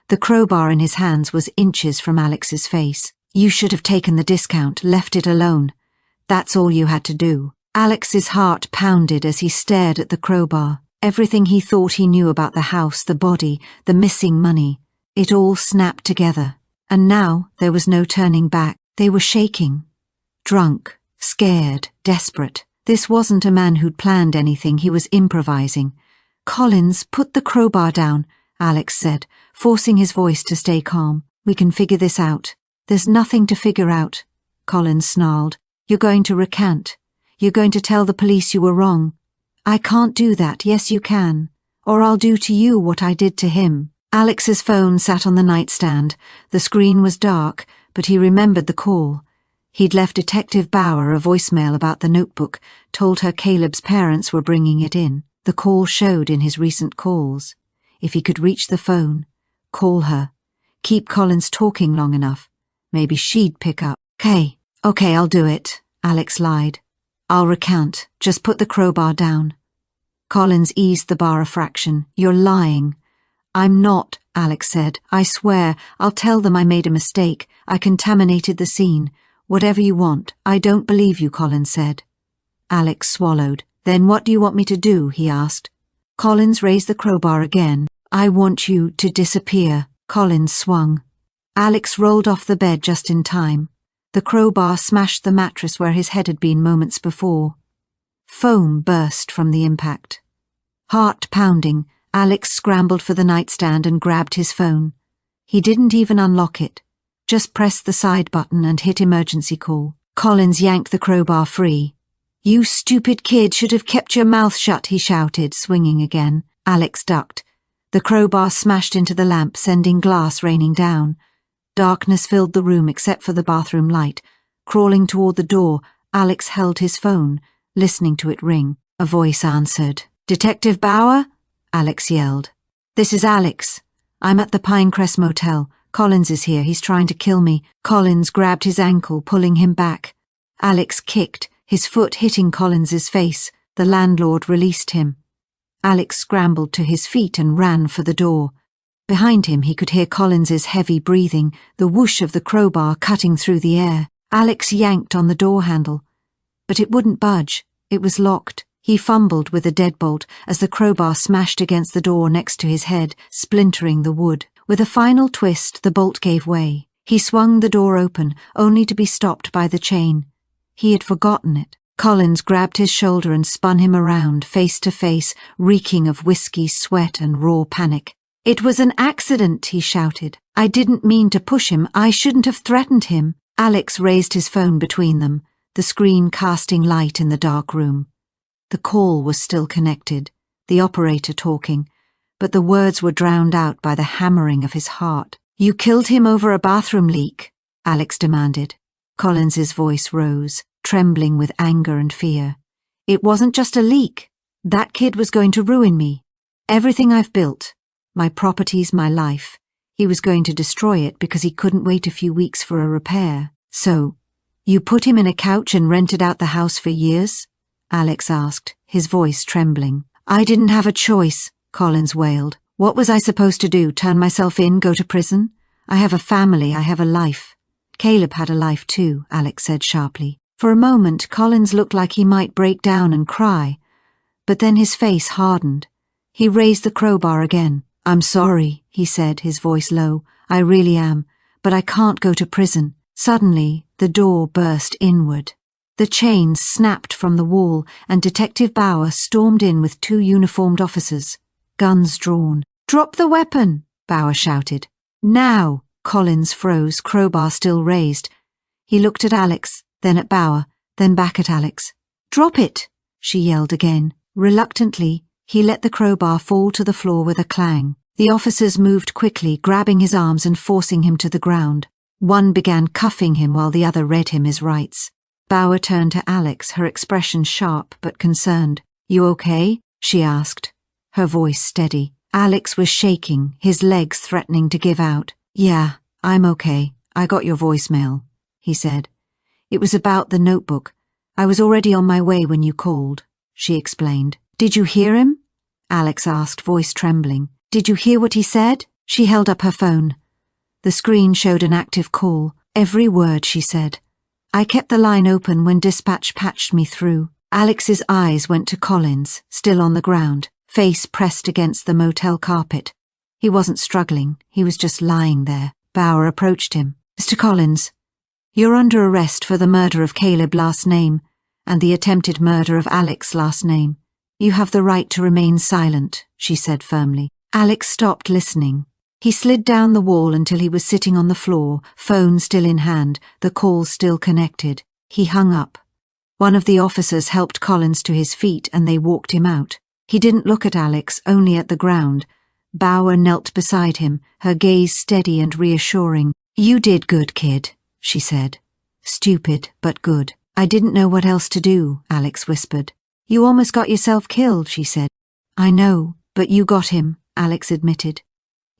The crowbar in his hands was inches from Alex's face. You should have taken the discount, left it alone. That's all you had to do. Alex's heart pounded as he stared at the crowbar. Everything he thought he knew about the house, the body, the missing money, it all snapped together. And now there was no turning back. They were shaking. Drunk, scared, desperate. This wasn't a man who'd planned anything, he was improvising. Collins, put the crowbar down, Alex said, forcing his voice to stay calm. We can figure this out. There's nothing to figure out, Collins snarled. You're going to recant. You're going to tell the police you were wrong. I can't do that. Yes, you can. Or I'll do to you what I did to him. Alex's phone sat on the nightstand. The screen was dark, but he remembered the call. He'd left Detective Bauer a voicemail about the notebook, told her Caleb's parents were bringing it in. The call showed in his recent calls. If he could reach the phone, call her, keep Collins talking long enough, maybe she'd pick up. Okay, I'll do it, Alex lied. I'll recount. Just put the crowbar down. Collins eased the bar a fraction. You're lying. I'm not, Alex said. I swear, I'll tell them I made a mistake. I contaminated the scene. Whatever you want. I don't believe you, Collins said. Alex swallowed. Then what do you want me to do? He asked. Collins raised the crowbar again. I want you to disappear. Collins swung. Alex rolled off the bed just in time. The crowbar smashed the mattress where his head had been moments before. Foam burst from the impact. Heart pounding, Alex scrambled for the nightstand and grabbed his phone. He didn't even unlock it, just pressed the side button and hit emergency call. Collins yanked the crowbar free. You stupid kid should have kept your mouth shut, he shouted, swinging again. Alex ducked. The crowbar smashed into the lamp, sending glass raining down. Darkness filled the room except for the bathroom light. Crawling toward the door, Alex held his phone, listening to it ring. A voice answered. Detective Bauer? Alex yelled. This is Alex. I'm at the Pinecrest Motel. Collins is here. He's trying to kill me. Collins grabbed his ankle, pulling him back. Alex kicked, his foot hitting Collins's face. The landlord released him. Alex scrambled to his feet and ran for the door. Behind him he could hear Collins's heavy breathing, the whoosh of the crowbar cutting through the air. Alex yanked on the door handle. But it wouldn't budge. It was locked. He fumbled with the deadbolt as the crowbar smashed against the door next to his head, splintering the wood. With a final twist, the bolt gave way. He swung the door open, only to be stopped by the chain. He had forgotten it. Collins grabbed his shoulder and spun him around, face to face, reeking of whiskey, sweat, and raw panic. "It was an accident," he shouted. "I didn't mean to push him. I shouldn't have threatened him." Alex raised his phone between them, the screen casting light in the dark room. The call was still connected, the operator talking, but the words were drowned out by the hammering of his heart. "You killed him over a bathroom leak?" Alex demanded. Collins's voice rose, trembling with anger and fear. "It wasn't just a leak. That kid was going to ruin me. Everything I've built. My properties, my life. He was going to destroy it because he couldn't wait a few weeks for a repair. So, you put him in a couch and rented out the house for years?" Alex asked, his voice trembling. "I didn't have a choice," Collins wailed. "What was I supposed to do, turn myself in, go to prison? I have a family, I have a life." "Caleb had a life too," Alex said sharply. For a moment, Collins looked like he might break down and cry, but then his face hardened. He raised the crowbar again. "I'm sorry," he said, his voice low. "I really am, but I can't go to prison." Suddenly, the door burst inward. The chain snapped from the wall, and Detective Bauer stormed in with 2 uniformed officers, guns drawn. "Drop the weapon!" Bauer shouted. "Now!" Collins froze, crowbar still raised. He looked at Alex, then at Bauer, then back at Alex. "Drop it!" she yelled again. Reluctantly, he let the crowbar fall to the floor with a clang. The officers moved quickly, grabbing his arms and forcing him to the ground. One began cuffing him while the other read him his rights. Bauer turned to Alex, her expression sharp but concerned. "You okay?" she asked, her voice steady. Alex was shaking, his legs threatening to give out. "Yeah, I'm okay. I got your voicemail," he said. "It was about the notebook. I was already on my way when you called," she explained. "Did you hear him?" Alex asked, voice trembling. "Did you hear what he said?" She held up her phone. The screen showed an active call. "Every word," she said. "I kept the line open when dispatch patched me through." Alex's eyes went to Collins, still on the ground, face pressed against the motel carpet. He wasn't struggling, he was just lying there. Bauer approached him. "Mr. Collins, you're under arrest for the murder of Caleb last name and the attempted murder of Alex last name. You have the right to remain silent," she said firmly. Alex stopped listening. He slid down the wall until he was sitting on the floor, phone still in hand, the call still connected. He hung up. One of the officers helped Collins to his feet and they walked him out. He didn't look at Alex, only at the ground. Bauer knelt beside him, her gaze steady and reassuring. "You did good, kid," she said. "Stupid, but good." "I didn't know what else to do," Alex whispered. "You almost got yourself killed," she said. "I know, but you got him," Alex admitted.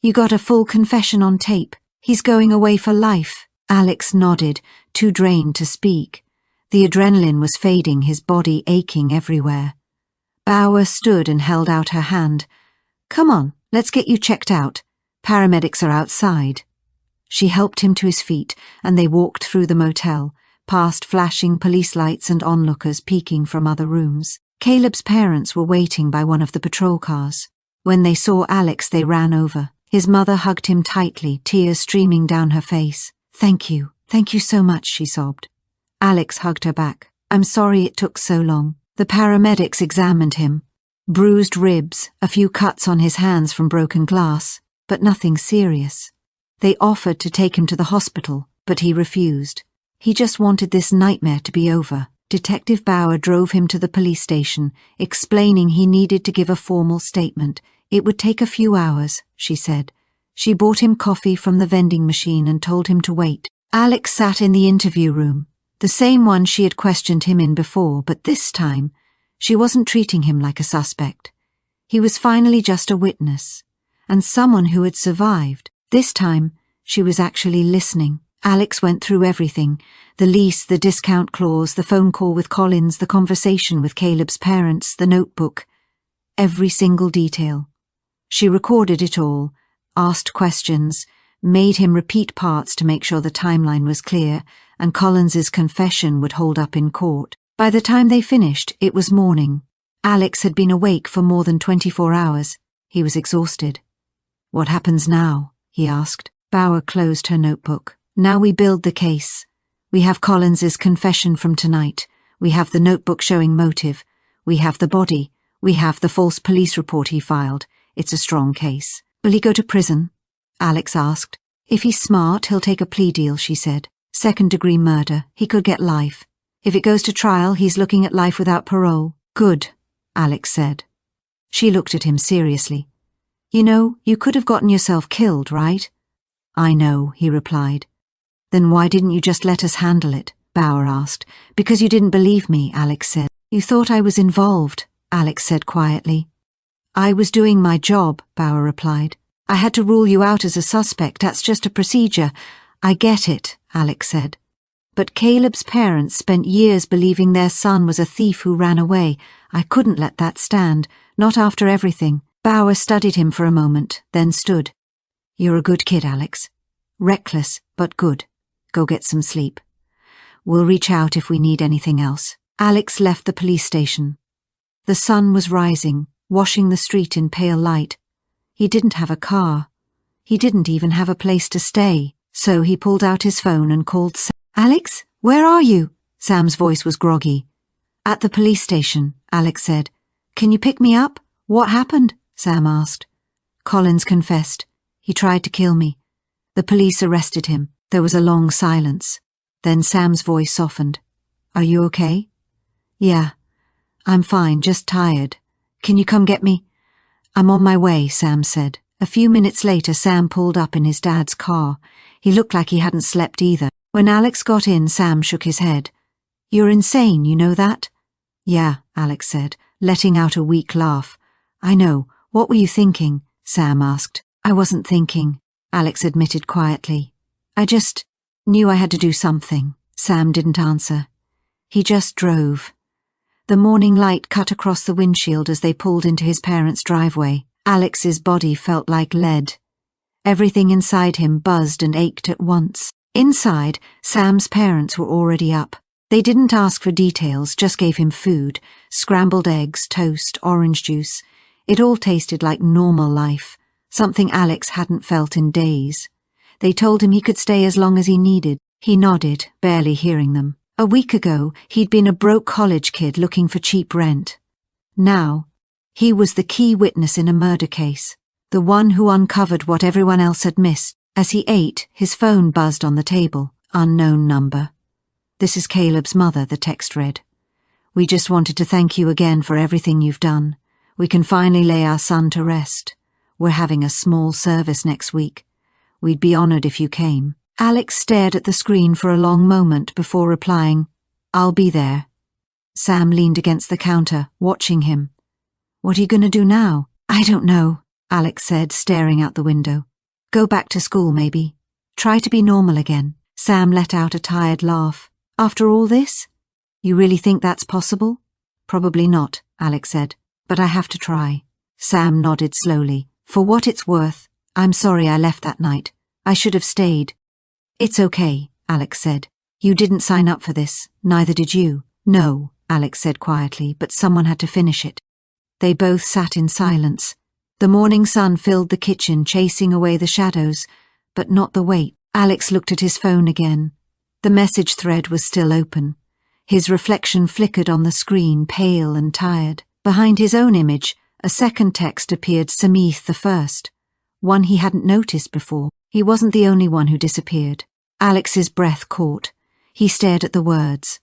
"You got a full confession on tape. He's going away for life." Alex nodded, too drained to speak. The adrenaline was fading, his body aching everywhere. Bauer stood and held out her hand. "Come on, let's get you checked out. Paramedics are outside." She helped him to his feet, and they walked through the motel, past flashing police lights and onlookers peeking from other rooms. Caleb's parents were waiting by one of the patrol cars. When they saw Alex, they ran over. His mother hugged him tightly, tears streaming down her face. Thank you so much," she sobbed. Alex hugged her back. "I'm sorry it took so long." The paramedics examined him. Bruised ribs, a few cuts on his hands from broken glass, but nothing serious. They offered to take him to the hospital, but he refused. He just wanted this nightmare to be over. Detective Bauer drove him to the police station, explaining he needed to give a formal statement. It would take a few hours, she said. She bought him coffee from the vending machine and told him to wait. Alex sat in the interview room, the same one she had questioned him in before, but this time she wasn't treating him like a suspect. He was finally just a witness, and someone who had survived. This time, she was actually listening. Alex went through everything: the lease, the discount clause, the phone call with Collins, the conversation with Caleb's parents, the notebook. Every single detail. She recorded it all, asked questions, made him repeat parts to make sure the timeline was clear, and Collins's confession would hold up in court. By the time they finished, it was morning. Alex had been awake for more than 24 hours. He was exhausted. "What happens now?" he asked. Bauer closed her notebook. "Now we build the case. We have Collins's confession from tonight. We have the notebook showing motive. We have the body. We have the false police report he filed. It's a strong case." "Will he go to prison?" Alex asked. "If he's smart, he'll take a plea deal," she said. "Second-degree murder. He could get life. If it goes to trial, he's looking at life without parole." "Good," Alex said. She looked at him seriously. "You know, you could have gotten yourself killed, right?" "I know," he replied. "Then why didn't you just let us handle it?" Bauer asked. "Because you didn't believe me," Alex said. "You thought I was involved," Alex said quietly. "I was doing my job," Bauer replied. "I had to rule you out as a suspect. That's just a procedure." "I get it," Alex said. "But Caleb's parents spent years believing their son was a thief who ran away. I couldn't let that stand, not after everything." Bauer studied him for a moment, then stood. "You're a good kid, Alex. Reckless, but good. Go get some sleep. We'll reach out if we need anything else." Alex left the police station. The sun was rising, washing the street in pale light. He didn't have a car. He didn't even have a place to stay, so he pulled out his phone and called Sam. "Alex, where are you?" Sam's voice was groggy. "At the police station," Alex said. "Can you pick me up?" "What happened?" Sam asked. "Collins confessed. He tried to kill me. The police arrested him." There was a long silence. Then Sam's voice softened. "Are you okay?" "Yeah, I'm fine, just tired. Can you come get me?" "I'm on my way," Sam said. A few minutes later, Sam pulled up in his dad's car. He looked like he hadn't slept either. When Alex got in, Sam shook his head. "You're insane, you know that?" "Yeah," Alex said, letting out a weak laugh. "I know. What were you thinking?" Sam asked. "I wasn't thinking," Alex admitted quietly. "I just knew I had to do something." Sam didn't answer. He just drove. The morning light cut across the windshield as they pulled into his parents' driveway. Alex's body felt like lead. Everything inside him buzzed and ached at once. Inside, Sam's parents were already up. They didn't ask for details, just gave him food: scrambled eggs, toast, orange juice. It all tasted like normal life, something Alex hadn't felt in days. They told him he could stay as long as he needed. He nodded, barely hearing them. A week ago, he'd been a broke college kid looking for cheap rent. Now, he was the key witness in a murder case, the one who uncovered what everyone else had missed. As he ate, his phone buzzed on the table. Unknown number. "This is Caleb's mother," the text read. "We just wanted to thank you again for everything you've done. We can finally lay our son to rest. We're having a small service next week. We'd be honored if you came." Alex stared at the screen for a long moment before replying, "I'll be there." Sam leaned against the counter, watching him. "What are you going to do now?" "I don't know," Alex said, staring out the window. "Go back to school, maybe. Try to be normal again." Sam let out a tired laugh. "After all this? You really think that's possible?" "Probably not," Alex said, "but I have to try." Sam nodded slowly. "For what it's worth, I'm sorry I left that night. I should have stayed." "It's okay," Alex said. "You didn't sign up for this, neither did you." "No," Alex said quietly, "but someone had to finish it." They both sat in silence. The morning sun filled the kitchen, chasing away the shadows, but not the weight. Alex looked at his phone again. The message thread was still open. His reflection flickered on the screen, pale and tired. Behind his own image, a second text appeared, Samith the First, one he hadn't noticed before. He wasn't the only one who disappeared. Alex's breath caught. He stared at the words.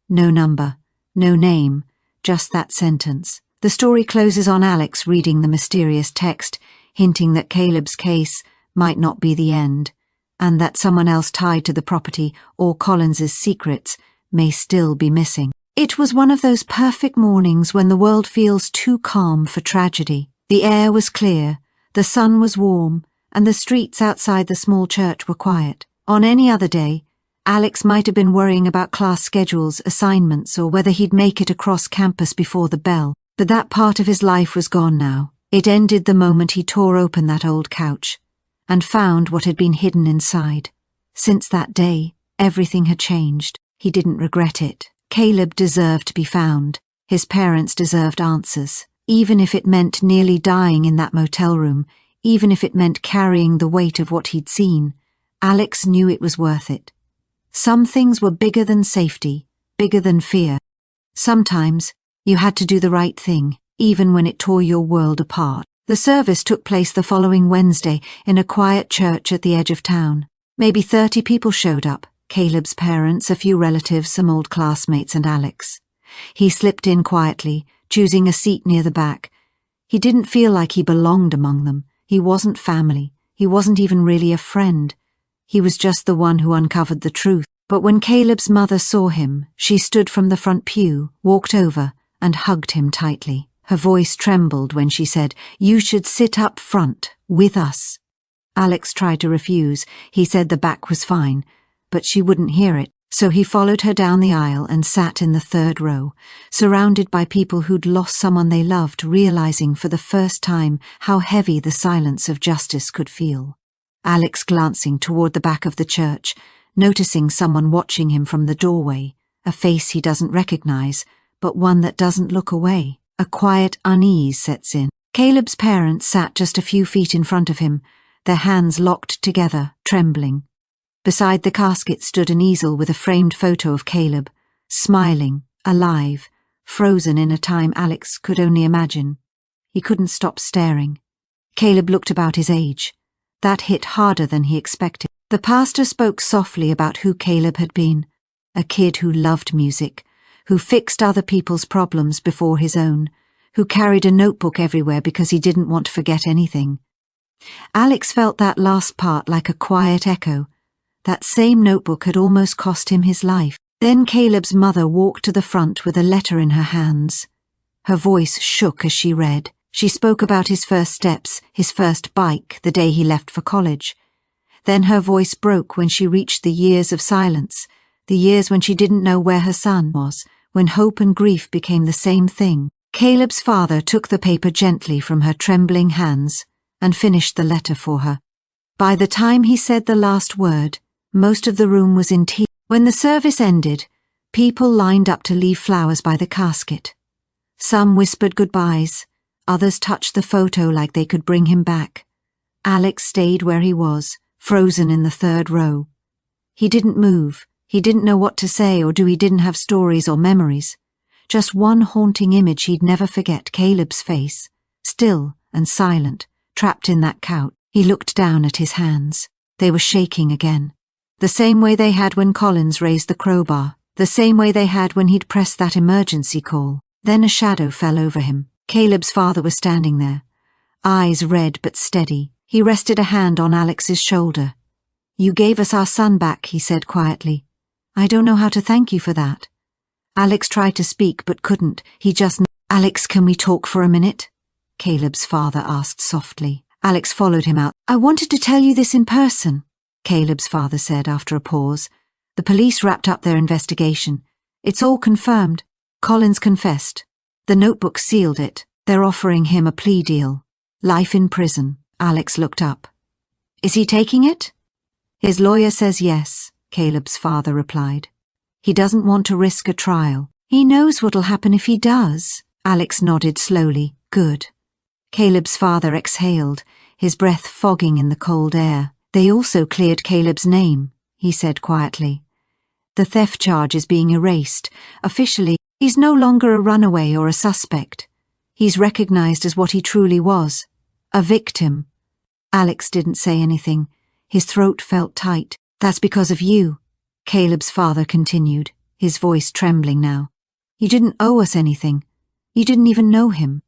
No number, no name, just that sentence. The story closes on Alex reading the mysterious text, hinting that Caleb's case might not be the end, and that someone else tied to the property or Collins's secrets may still be missing. It was one of those perfect mornings when the world feels too calm for tragedy. The air was clear, The sun was warm, and the streets outside the small church were quiet. On any other day, Alex might have been worrying about class schedules, assignments, or whether he'd make it across campus before the bell. But that part of his life was gone now. It ended the moment he tore open that old couch and found what had been hidden inside. Since that day, everything had changed. He didn't regret it. Caleb deserved to be found. His parents deserved answers. Even if it meant nearly dying in that motel room, even if it meant carrying the weight of what he'd seen, Alex knew it was worth it. Some things were bigger than safety, bigger than fear. Sometimes you had to do the right thing, even when it tore your world apart. The service took place the following Wednesday in a quiet church at the edge of town. Maybe 30 people showed up, Caleb's parents, a few relatives, some old classmates, and Alex. He slipped in quietly, choosing a seat near the back. He didn't feel like he belonged among them. He wasn't family. He wasn't even really a friend. He was just the one who uncovered the truth. But when Caleb's mother saw him, she stood from the front pew, walked over, and hugged him tightly. Her voice trembled when she said, "You should sit up front, with us." Alex tried to refuse. He said the back was fine, but she wouldn't hear it. So he followed her down the aisle and sat in the third row, surrounded by people who'd lost someone they loved, realizing for the first time how heavy the silence of justice could feel. Alex glancing toward the back of the church, noticing someone watching him from the doorway, a face he doesn't recognize, but one that doesn't look away. A quiet unease sets in. Caleb's parents sat just a few feet in front of him, their hands locked together, trembling. Beside the casket stood an easel with a framed photo of Caleb, smiling, alive, frozen in a time Alex could only imagine. He couldn't stop staring. Caleb looked about his age. That hit harder than he expected. The pastor spoke softly about who Caleb had been, a kid who loved music, who fixed other people's problems before his own, who carried a notebook everywhere because he didn't want to forget anything. Alex felt that last part like a quiet echo. That same notebook had almost cost him his life. Then Caleb's mother walked to the front with a letter in her hands. Her voice shook as she read. She spoke about his first steps, his first bike, the day he left for college. Then her voice broke when she reached the years of silence, the years when she didn't know where her son was, when hope and grief became the same thing. Caleb's father took the paper gently from her trembling hands and finished the letter for her. By the time he said the last word, most of the room was in tears. When the service ended, people lined up to leave flowers by the casket. Some whispered goodbyes, others touched the photo like they could bring him back. Alex stayed where he was, frozen in the third row. He didn't move, he didn't know what to say or do, he didn't have stories or memories. Just one haunting image he'd never forget, Caleb's face, still and silent, trapped in that couch. He looked down at his hands. They were shaking again. The same way they had when Collins raised the crowbar, the same way they had when he'd pressed that emergency call. Then a shadow fell over him. Caleb's father was standing there, eyes red but steady. He rested a hand on Alex's shoulder. "You gave us our son back," he said quietly. "I don't know how to thank you for that." Alex tried to speak but couldn't. He just... "Alex, can we talk for a minute?" Caleb's father asked softly. Alex followed him out. "I wanted to tell you this in person," Caleb's father said after a pause. "The police wrapped up their investigation. It's all confirmed. Collins confessed. The notebook sealed it. They're offering him a plea deal. Life in prison." Alex looked up. "Is he taking it?" "His lawyer says yes," Caleb's father replied. "He doesn't want to risk a trial. He knows what'll happen if he does." Alex nodded slowly. "Good." Caleb's father exhaled, his breath fogging in the cold air. "They also cleared Caleb's name," he said quietly. "The theft charge is being erased. Officially, he's no longer a runaway or a suspect. He's recognized as what he truly was, a victim." Alex didn't say anything. His throat felt tight. "That's because of you," Caleb's father continued, his voice trembling now. "You didn't owe us anything. You didn't even know him.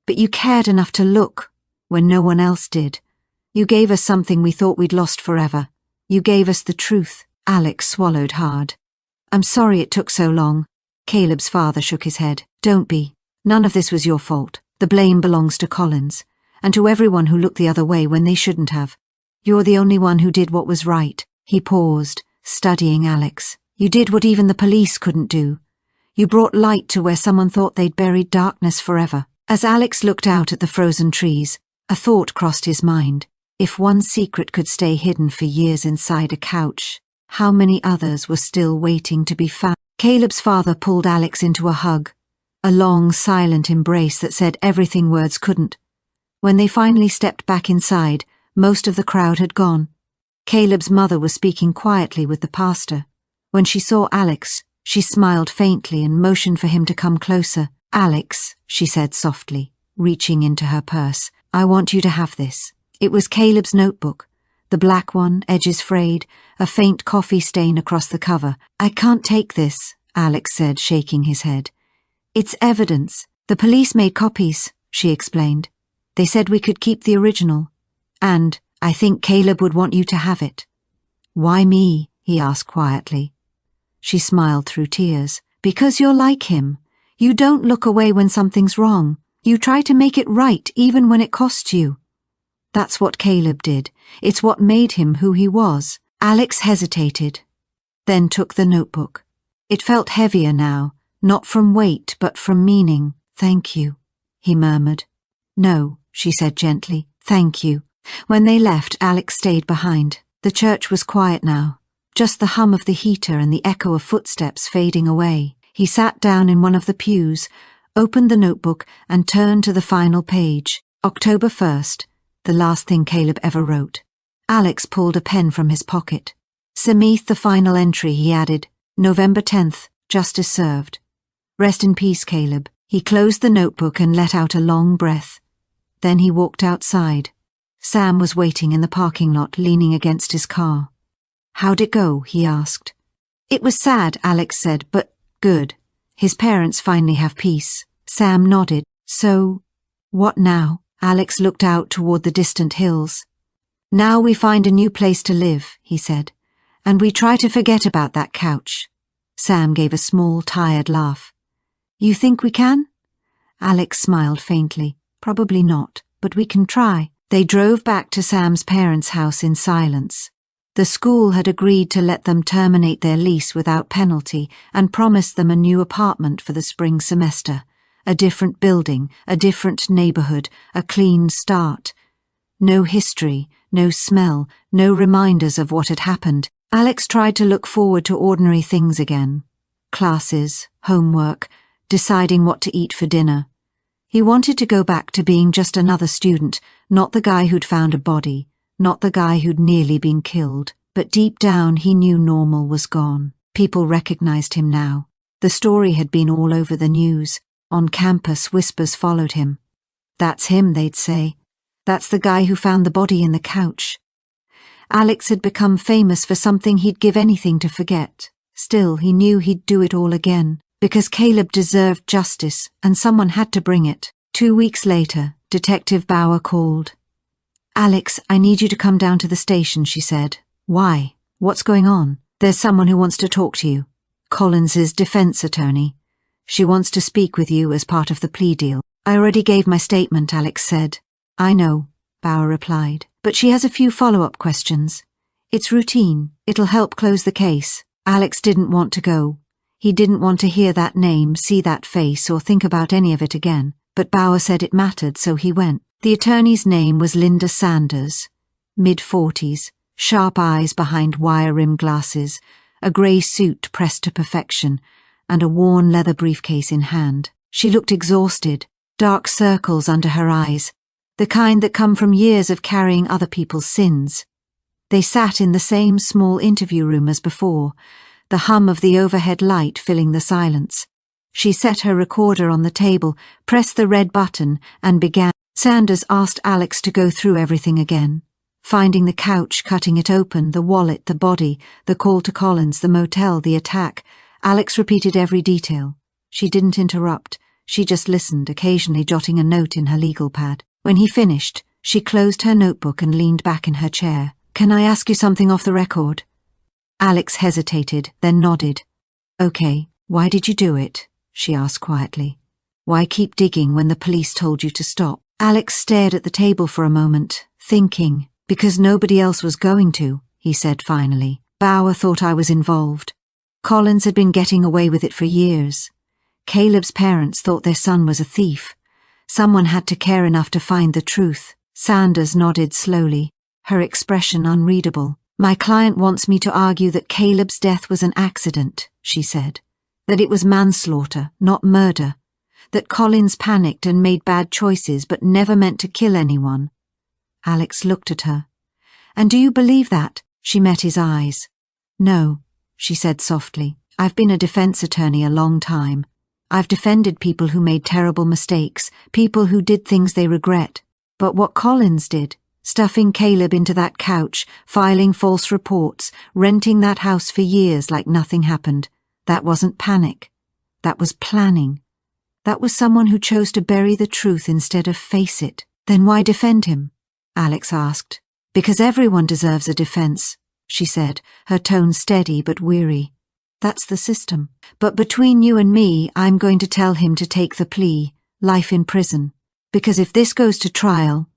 But you cared enough to look when no one else did. You gave us something we thought we'd lost forever. You gave us the truth." Alex swallowed hard. "I'm sorry it took so long." Caleb's father shook his head. "Don't be. None of this was your fault. The blame belongs to Collins. and to everyone who looked the other way when they shouldn't have. You're the only one who did what was right. He paused, studying Alex. You did what even the police couldn't do. You brought light to where someone thought they'd buried darkness forever. As Alex looked out at the frozen trees, a thought crossed his mind. If one secret could stay hidden for years inside a couch, how many others were still waiting to be found? Caleb's father pulled Alex into a hug, a long, silent embrace that said everything words couldn't. When they finally stepped back inside, most of the crowd had gone. Caleb's mother was speaking quietly with the pastor. When she saw Alex, she smiled faintly and motioned for him to come closer. Alex, she said softly, reaching into her purse, I want you to have this. It was Caleb's notebook, the black one, edges frayed, a faint coffee stain across the cover. I can't take this, Alex said, shaking his head. It's evidence. The police made copies, she explained. They said we could keep the original. And I think Caleb would want you to have it. Why me? He asked quietly. She smiled through tears. Because you're like him. You don't look away when something's wrong. You try to make it right even when it costs you. That's what Caleb did. It's what made him who he was. Alex hesitated, then took the notebook. It felt heavier now, not from weight but from meaning. Thank you, he murmured. No, she said gently. Thank you. When they left, Alex stayed behind. The church was quiet now, just the hum of the heater and the echo of footsteps fading away. He sat down in one of the pews, opened the notebook and turned to the final page. October 1st, the last thing Caleb ever wrote. Alex pulled a pen from his pocket. Beneath the final entry, he added, November 10th, justice served. Rest in peace, Caleb. He closed the notebook and let out a long breath. Then he walked outside. Sam was waiting in the parking lot, leaning against his car. How'd it go? He asked. It was sad, Alex said, but good. His parents finally have peace. Sam nodded. So, what now? Alex looked out toward the distant hills. Now we find a new place to live, he said, and we try to forget about that couch. Sam gave a small, tired laugh. You think we can? Alex smiled faintly. Probably not, but we can try. They drove back to Sam's parents' house in silence. The school had agreed to let them terminate their lease without penalty and promised them a new apartment for the spring semester. A different building, a different neighborhood, a clean start. No history, no smell, no reminders of what had happened. Alex tried to look forward to ordinary things again. Classes, homework, deciding what to eat for dinner. He wanted to go back to being just another student, not the guy who'd found a body, not the guy who'd nearly been killed. But deep down he knew normal was gone. People recognized him now. The story had been all over the news. On campus, whispers followed him. That's him, they'd say. That's the guy who found the body in the couch. Alex had become famous for something he'd give anything to forget. Still, he knew he'd do it all again, because Caleb deserved justice, and someone had to bring it. 2 weeks later, Detective Bauer called. Alex, I need you to come down to the station, she said. Why? What's going on? There's someone who wants to talk to you. Collins's defense attorney. She wants to speak with you as part of the plea deal. I already gave my statement, Alex said. I know, Bauer replied, but she has a few follow-up questions. It's routine. It'll help close the case. Alex didn't want to go. He didn't want to hear that name, see that face, or think about any of it again. But Bauer said it mattered, so he went. The attorney's name was Linda Sanders. Mid-40s, sharp eyes behind wire-rimmed glasses, a grey suit pressed to perfection, and a worn leather briefcase in hand. She looked exhausted, dark circles under her eyes, the kind that come from years of carrying other people's sins. They sat in the same small interview room as before, the hum of the overhead light filling the silence. She set her recorder on the table, pressed the red button, and began. Sanders asked Alex to go through everything again. Finding the couch, cutting it open, the wallet, the body, the call to Collins, the motel, the attack. Alex repeated every detail. She didn't interrupt. She just listened, occasionally jotting a note in her legal pad. When he finished, she closed her notebook and leaned back in her chair. Can I ask you something off the record? Alex hesitated, then nodded. Okay, why did you do it? She asked quietly. Why keep digging when the police told you to stop? Alex stared at the table for a moment, thinking. Because nobody else was going to, he said finally. Bauer thought I was involved. Collins had been getting away with it for years. Caleb's parents thought their son was a thief. Someone had to care enough to find the truth. Sanders nodded slowly, her expression unreadable. My client wants me to argue that Caleb's death was an accident, she said. That it was manslaughter, not murder. That Collins panicked and made bad choices but never meant to kill anyone. Alex looked at her. And do you believe that? She met his eyes. No, she said softly. I've been a defense attorney a long time. I've defended people who made terrible mistakes, people who did things they regret. But what Collins did, stuffing Caleb into that couch, filing false reports, renting that house for years like nothing happened, that wasn't panic. That was planning. That was someone who chose to bury the truth instead of face it. Then why defend him? Alex asked. Because everyone deserves a defense, she said, her tone steady but weary. That's the system. But between you and me, I'm going to tell him to take the plea, life in prison. Because if this goes to trial—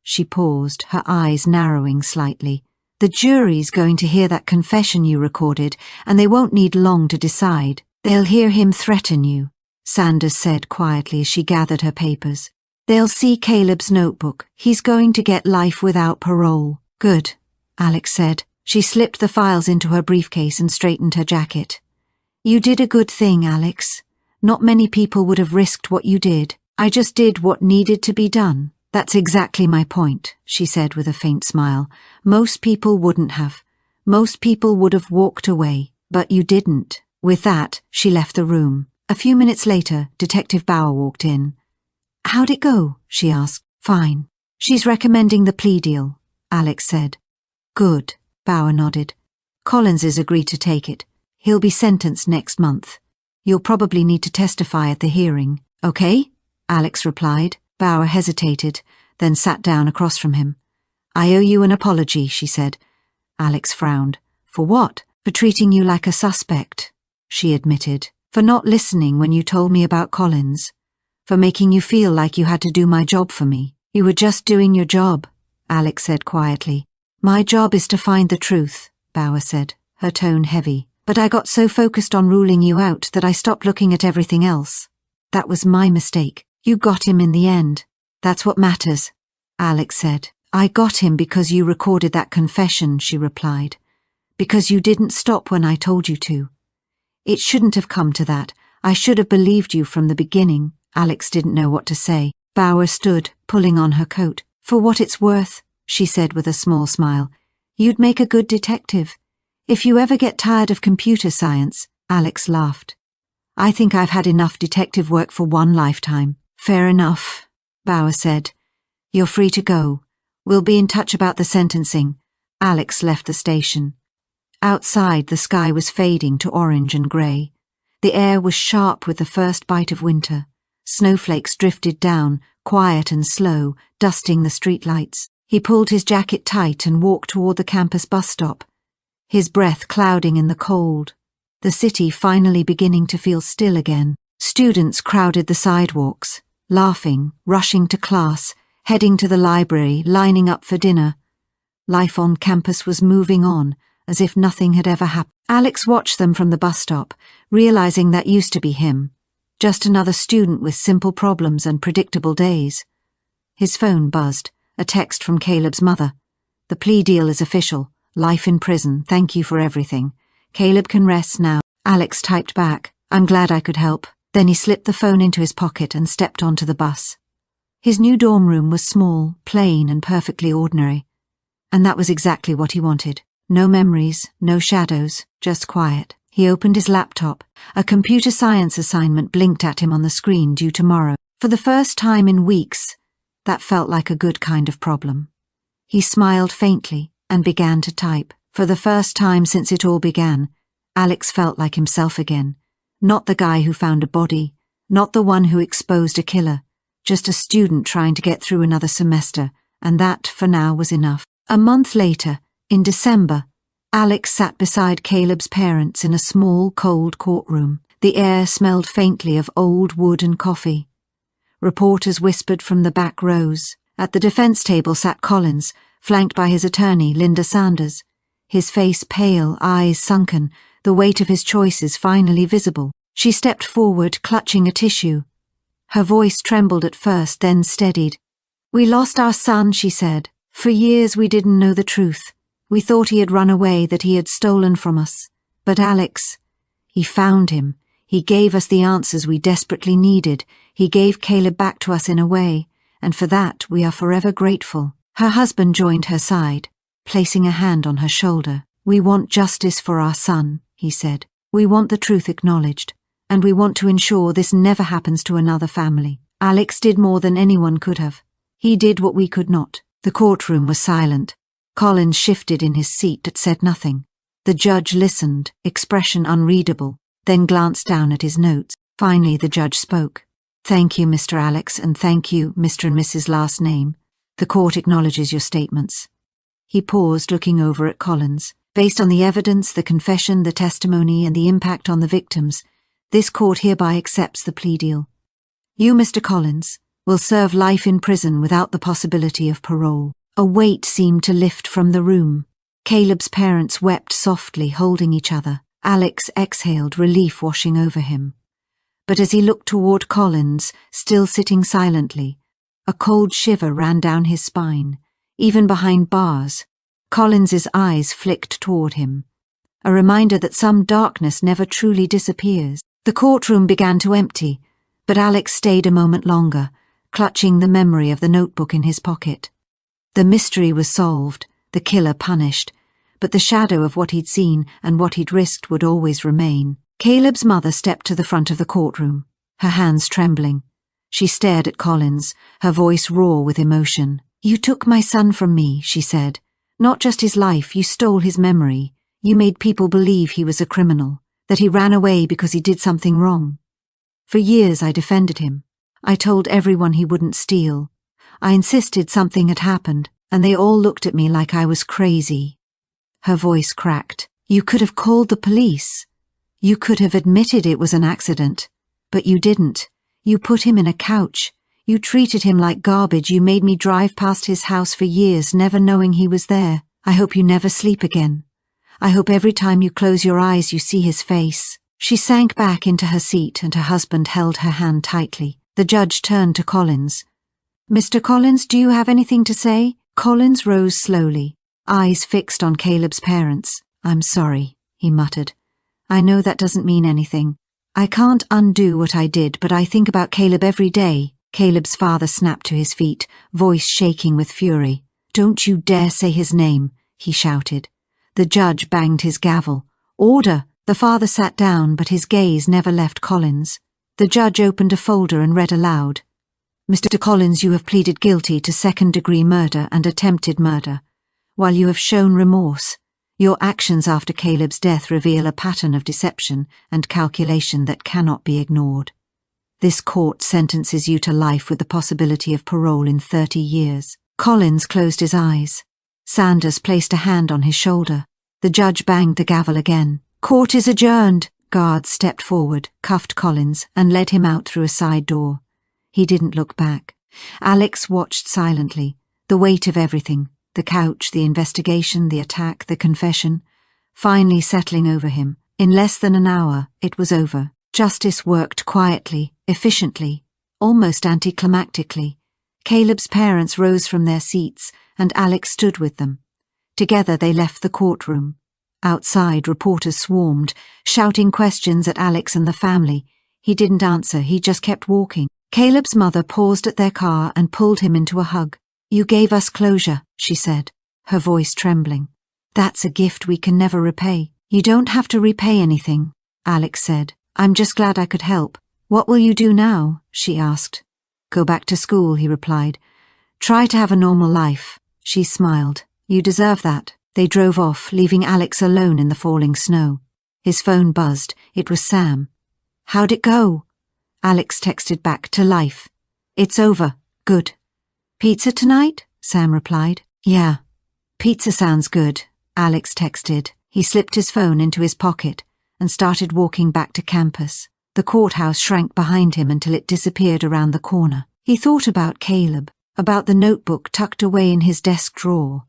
She paused, her eyes narrowing slightly. The jury's going to hear that confession you recorded, and they won't need long to decide. They'll hear him threaten you, Sanders said quietly as she gathered her papers. They'll see Caleb's notebook. He's going to get life without parole. Good, Alex said. She slipped the files into her briefcase and straightened her jacket. You did a good thing, Alex. Not many people would have risked what you did. I just did what needed to be done. That's exactly my point, she said with a faint smile. Most people wouldn't have. Most people would have walked away, but you didn't. With that, she left the room. A few minutes later, Detective Bauer walked in. How'd it go? She asked. Fine. She's recommending the plea deal, Alex said. Good, Bauer nodded. Collins has agreed to take it. He'll be sentenced next month. You'll probably need to testify at the hearing. Okay? Alex replied. Bauer hesitated, then sat down across from him. I owe you an apology, she said. Alex frowned. For what? For treating you like a suspect, she admitted. For not listening when you told me about Collins. For making you feel like you had to do my job for me. You were just doing your job, Alex said quietly. My job is to find the truth, Bauer said, her tone heavy. But I got so focused on ruling you out that I stopped looking at everything else. That was my mistake. You got him in the end. That's what matters, Alex said. I got him because you recorded that confession, she replied. Because you didn't stop when I told you to. It shouldn't have come to that. I should have believed you from the beginning. Alex didn't know what to say. Bauer stood, pulling on her coat. For what it's worth, she said with a small smile. You'd make a good detective. If you ever get tired of computer science, Alex laughed. I think I've had enough detective work for one lifetime. Fair enough, Bauer said. You're free to go. We'll be in touch about the sentencing. Alex left the station. Outside, the sky was fading to orange and grey. The air was sharp with the first bite of winter. Snowflakes drifted down, quiet and slow, dusting the streetlights. He pulled his jacket tight and walked toward the campus bus stop, his breath clouding in the cold. The city finally beginning to feel still again. Students crowded the sidewalks, laughing, rushing to class, heading to the library, lining up for dinner. Life on campus was moving on, as if nothing had ever happened. Alex watched them from the bus stop, realizing that used to be him. Just another student with simple problems and predictable days. His phone buzzed, a text from Caleb's mother. The plea deal is official. Life in prison. Thank you for everything. Caleb can rest now. Alex typed back. I'm glad I could help. Then he slipped the phone into his pocket and stepped onto the bus. His new dorm room was small, plain and perfectly ordinary. And that was exactly what he wanted. No memories, no shadows, just quiet. He opened his laptop. A computer science assignment blinked at him on the screen due tomorrow. For the first time in weeks, that felt like a good kind of problem. He smiled faintly and began to type. For the first time since it all began, Alex felt like himself again. Not the guy who found a body, not the one who exposed a killer, just a student trying to get through another semester, and that, for now, was enough. A month later, in December, Alex sat beside Caleb's parents in a small, cold courtroom. The air smelled faintly of old wood and coffee. Reporters whispered from the back rows. At the defense table sat Collins, flanked by his attorney, Linda Sanders. His face pale, eyes sunken, the weight of his choices finally visible. She stepped forward, clutching a tissue. Her voice trembled at first, then steadied. "We lost our son," she said. "For years we didn't know the truth. We thought he had run away, that he had stolen from us. But Alex, he found him. He gave us the answers we desperately needed. He gave Caleb back to us in a way, and for that we are forever grateful." Her husband joined her side, placing a hand on her shoulder. "We want justice for our son," he said. "We want the truth acknowledged, and we want to ensure this never happens to another family. Alex did more than anyone could have. He did what we could not." The courtroom was silent. Collins shifted in his seat but said nothing. The judge listened, expression unreadable, then glanced down at his notes. Finally the judge spoke. "Thank you, Mr. Alex, and thank you, Mr. and Mrs. last name. The court acknowledges your statements." He paused, looking over at Collins. "Based on the evidence, the confession, the testimony, and the impact on the victims, this court hereby accepts the plea deal. You, Mr. Collins, will serve life in prison without the possibility of parole." A weight seemed to lift from the room. Caleb's parents wept softly, holding each other. Alex exhaled, relief washing over him. But as he looked toward Collins, still sitting silently, a cold shiver ran down his spine. Even behind bars, Collins's eyes flicked toward him, a reminder that some darkness never truly disappears. The courtroom began to empty, but Alex stayed a moment longer, clutching the memory of the notebook in his pocket. The mystery was solved, the killer punished, but the shadow of what he'd seen and what he'd risked would always remain. Caleb's mother stepped to the front of the courtroom, her hands trembling. She stared at Collins, her voice raw with emotion. "You took my son from me," she said. "Not just his life, you stole his memory. You made people believe he was a criminal, that he ran away because he did something wrong. For years I defended him. I told everyone he wouldn't steal. I insisted something had happened, and they all looked at me like I was crazy." Her voice cracked. "You could have called the police. You could have admitted it was an accident. But you didn't. You put him in a couch. You treated him like garbage. You made me drive past his house for years, never knowing he was there. I hope you never sleep again. I hope every time you close your eyes you see his face." She sank back into her seat and her husband held her hand tightly. The judge turned to Collins. "Mr. Collins, do you have anything to say?" Collins rose slowly, eyes fixed on Caleb's parents. "I'm sorry," he muttered. "I know that doesn't mean anything. I can't undo what I did, but I think about Caleb every day." Caleb's father snapped to his feet, voice shaking with fury. "Don't you dare say his name," he shouted. The judge banged his gavel. "Order!" The father sat down, but his gaze never left Collins. The judge opened a folder and read aloud. "Mr. Collins, you have pleaded guilty to second-degree murder and attempted murder. While you have shown remorse, your actions after Caleb's death reveal a pattern of deception and calculation that cannot be ignored. This court sentences you to life with the possibility of parole in 30 years. Collins closed his eyes. Sanders placed a hand on his shoulder. The judge banged the gavel again. "Court is adjourned." Guards stepped forward, cuffed Collins, and led him out through a side door. He didn't look back. Alex watched silently, the weight of everything, the couch, the investigation, the attack, the confession, finally settling over him. In less than an hour, it was over. Justice worked quietly, efficiently, almost anticlimactically. Caleb's parents rose from their seats, and Alex stood with them. Together they left the courtroom. Outside, reporters swarmed, shouting questions at Alex and the family. He didn't answer, he just kept walking. Caleb's mother paused at their car and pulled him into a hug. "You gave us closure," she said, her voice trembling. "That's a gift we can never repay." "You don't have to repay anything," Alex said. "I'm just glad I could help." "What will you do now?" she asked. "Go back to school," he replied. "Try to have a normal life." She smiled. "You deserve that." They drove off, leaving Alex alone in the falling snow. His phone buzzed. It was Sam. "How'd it go?" Alex texted back, "To life." "It's over. Good." "Pizza tonight?" Sam replied. "Yeah." "Pizza sounds good," Alex texted. He slipped his phone into his pocket and started walking back to campus. The courthouse shrank behind him until it disappeared around the corner. He thought about Caleb, about the notebook tucked away in his desk drawer,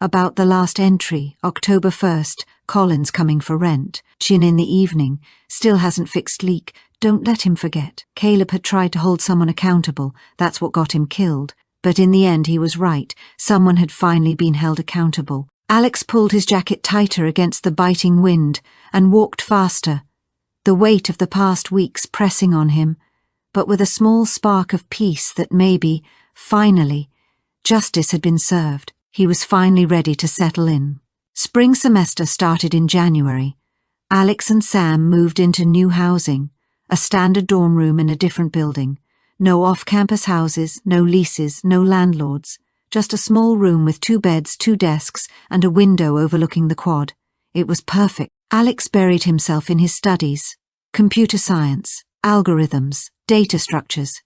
about the last entry, October 1st, Colin's coming for rent, chin in the evening, still hasn't fixed leak, don't let him forget. Caleb had tried to hold someone accountable, that's what got him killed, but in the end he was right, someone had finally been held accountable. Alex pulled his jacket tighter against the biting wind and walked faster, the weight of the past weeks pressing on him, but with a small spark of peace that maybe, finally, justice had been served. He was finally ready to settle in. Spring semester started in January. Alex and Sam moved into new housing, a standard dorm room in a different building. No off-campus houses, no leases, no landlords. Just a small room with 2 beds, 2 desks, and a window overlooking the quad. It was perfect. Alex buried himself in his studies. Computer science, algorithms, data structures.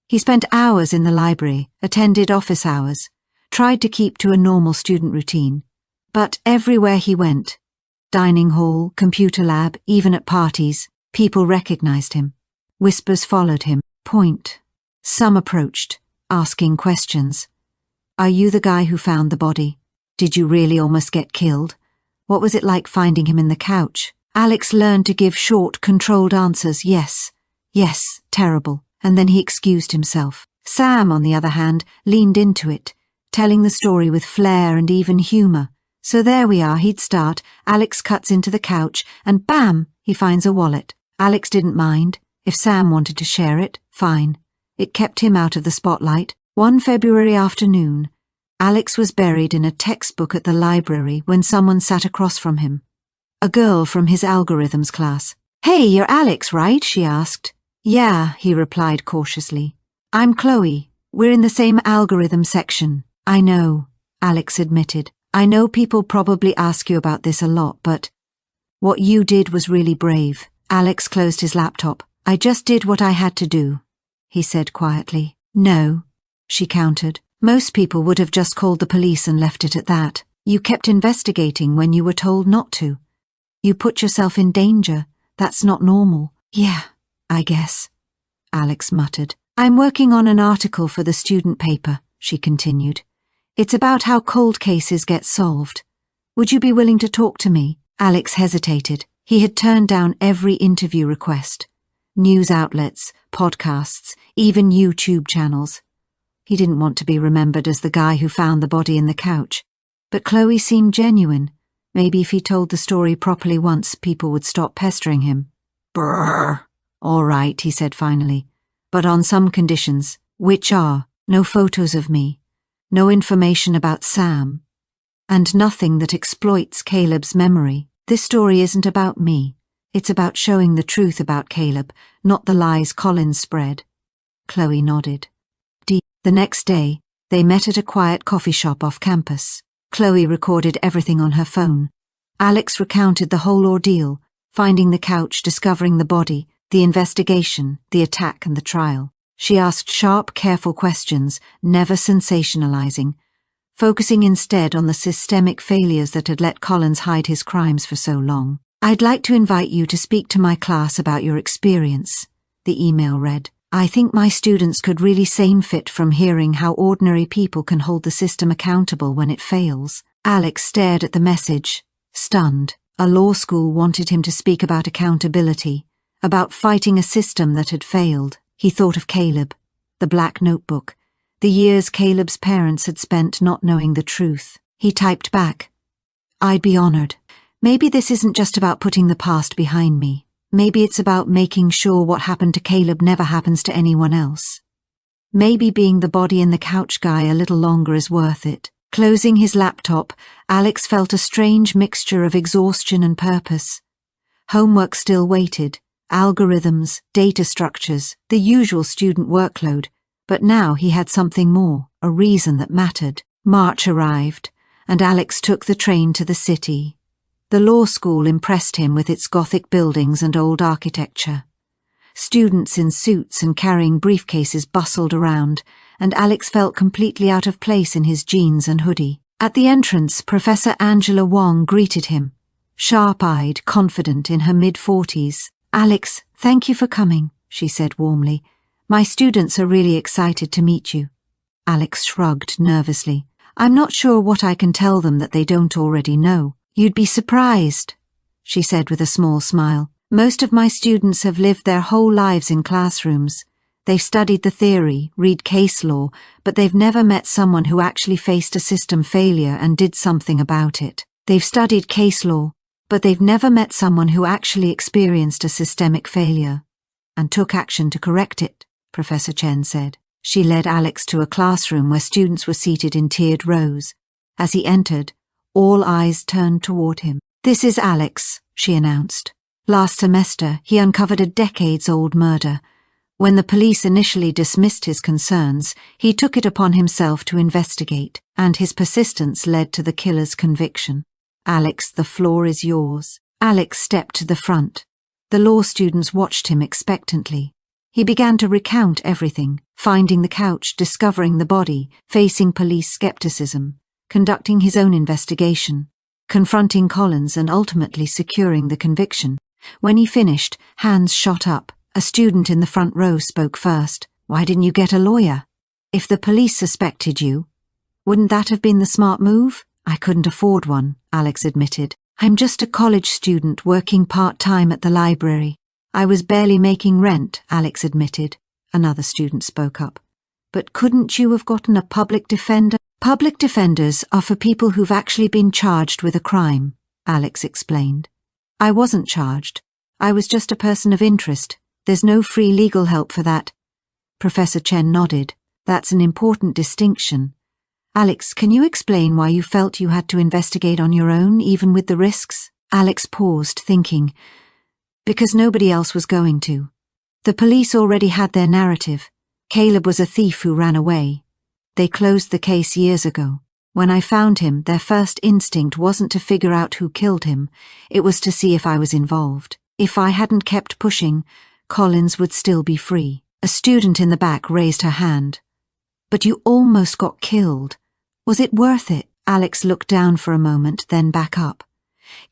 He spent hours in the library, attended office hours, tried to keep to a normal student routine. But everywhere he went, dining hall, computer lab, even at parties, people recognized him. Whispers followed him. Point. Some approached, asking questions. Are you the guy who found the body? Did you really almost get killed? What was it like finding him in the couch? Alex learned to give short, controlled answers. Yes, terrible. And then he excused himself. Sam, on the other hand, leaned into it, telling the story with flair and even humour. So there we are, he'd start, Alex cuts into the couch, and bam, he finds a wallet. Alex didn't mind. If Sam wanted to share it, fine. It kept him out of the spotlight. One February afternoon, Alex was buried in a textbook at the library when someone sat across from him. A girl from his algorithms class. Hey, you're Alex, right? She asked. Yeah, he replied cautiously. I'm Chloe. We're in the same algorithm section. I know, Alex admitted. I know people probably ask you about this a lot, but what you did was really brave. Alex closed his laptop. I just did what I had to do, he said quietly. No, she countered. Most people would have just called the police and left it at that. You kept investigating when you were told not to. You put yourself in danger. That's not normal. Yeah, I guess, Alex muttered. I'm working on an article for the student paper, she continued. It's about how cold cases get solved. Would you be willing to talk to me? Alex hesitated. He had turned down every interview request. News outlets, podcasts, even YouTube channels. He didn't want to be remembered as the guy who found the body in the couch. But Chloe seemed genuine. Maybe if he told the story properly once, people would stop pestering him. Brrr. All right, he said finally. But on some conditions, which are no photos of me, no information about Sam, and nothing that exploits Caleb's memory. This story isn't about me. It's about showing the truth about Caleb, not the lies Colin spread. Chloe nodded. The next day, they met at a quiet coffee shop off campus. Chloe recorded everything on her phone. Alex recounted the whole ordeal, finding the couch, discovering the body, the investigation, the attack and the trial. She asked sharp, careful questions, never sensationalizing, focusing instead on the systemic failures that had let Collins hide his crimes for so long. I'd like to invite you to speak to my class about your experience, the email read. I think my students could really benefit from hearing how ordinary people can hold the system accountable when it fails. Alex stared at the message, stunned. A law school wanted him to speak about accountability, about fighting a system that had failed. He thought of Caleb, the black notebook, the years Caleb's parents had spent not knowing the truth. He typed back, I'd be honored. Maybe this isn't just about putting the past behind me. Maybe it's about making sure what happened to Caleb never happens to anyone else. Maybe being the body in the couch guy a little longer is worth it. Closing his laptop, Alex felt a strange mixture of exhaustion and purpose. Homework still waited, algorithms, data structures, the usual student workload, but now he had something more, a reason that mattered. March arrived, and Alex took the train to the city. The law school impressed him with its Gothic buildings and old architecture. Students in suits and carrying briefcases bustled around, and Alex felt completely out of place in his jeans and hoodie. At the entrance, Professor Angela Wong greeted him, sharp-eyed, confident in her mid-40s. Alex, thank you for coming, she said warmly. My students are really excited to meet you. Alex shrugged nervously. I'm not sure what I can tell them that they don't already know. You'd be surprised, she said with a small smile. Most of my students have lived their whole lives in classrooms. They've studied the theory, read case law, but they've never met someone who actually faced a system failure and did something about it. They've studied case law, but they've never met someone who actually experienced a systemic failure and took action to correct it, Professor Chen said. She led Alex to a classroom where students were seated in tiered rows. As he entered, all eyes turned toward him. This is Alex, she announced. Last semester, he uncovered a decades-old murder. When the police initially dismissed his concerns, he took it upon himself to investigate, and his persistence led to the killer's conviction. Alex, the floor is yours. Alex stepped to the front. The law students watched him expectantly. He began to recount everything, finding the couch, discovering the body, facing police skepticism, conducting his own investigation, confronting Collins and ultimately securing the conviction. When he finished, hands shot up. A student in the front row spoke first. Why didn't you get a lawyer? If the police suspected you, wouldn't that have been the smart move? I couldn't afford one, Alex admitted. I'm just a college student working part-time at the library. I was barely making rent, Alex admitted. Another student spoke up. But couldn't you have gotten a public defender? Public defenders are for people who've actually been charged with a crime, Alex explained. I wasn't charged. I was just a person of interest. There's no free legal help for that. Professor Chen nodded. That's an important distinction. Alex, can you explain why you felt you had to investigate on your own, even with the risks? Alex paused, thinking. Because nobody else was going to. The police already had their narrative. Caleb was a thief who ran away. They closed the case years ago. When I found him, their first instinct wasn't to figure out who killed him. It was to see if I was involved. If I hadn't kept pushing, Collins would still be free. A student in the back raised her hand. But you almost got killed. Was it worth it? Alex looked down for a moment, then back up.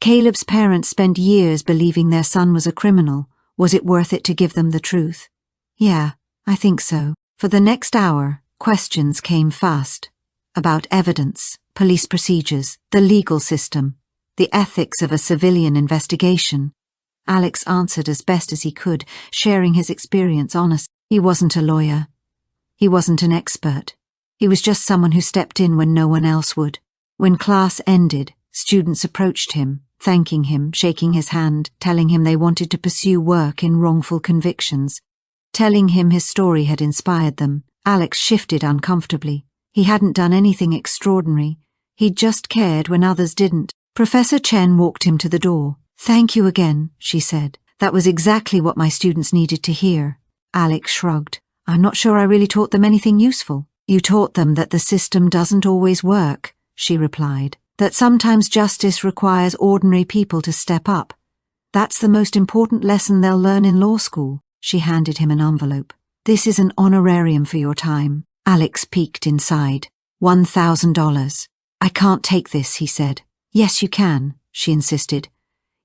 Caleb's parents spent years believing their son was a criminal. Was it worth it to give them the truth? Yeah, I think so. For the next hour, questions came fast. About evidence, police procedures, the legal system, the ethics of a civilian investigation. Alex answered as best as he could, sharing his experience honestly. He wasn't a lawyer. He wasn't an expert. He was just someone who stepped in when no one else would. When class ended, students approached him, thanking him, shaking his hand, telling him they wanted to pursue work in wrongful convictions. Telling him his story had inspired them. Alex shifted uncomfortably. He hadn't done anything extraordinary. He'd just cared when others didn't. Professor Chen walked him to the door. Thank you again, she said. That was exactly what my students needed to hear. Alex shrugged. I'm not sure I really taught them anything useful. You taught them that the system doesn't always work, she replied. That sometimes justice requires ordinary people to step up. That's the most important lesson they'll learn in law school. She handed him an envelope. This is an honorarium for your time. Alex peeked inside. $1,000. I can't take this, he said. Yes, you can, she insisted.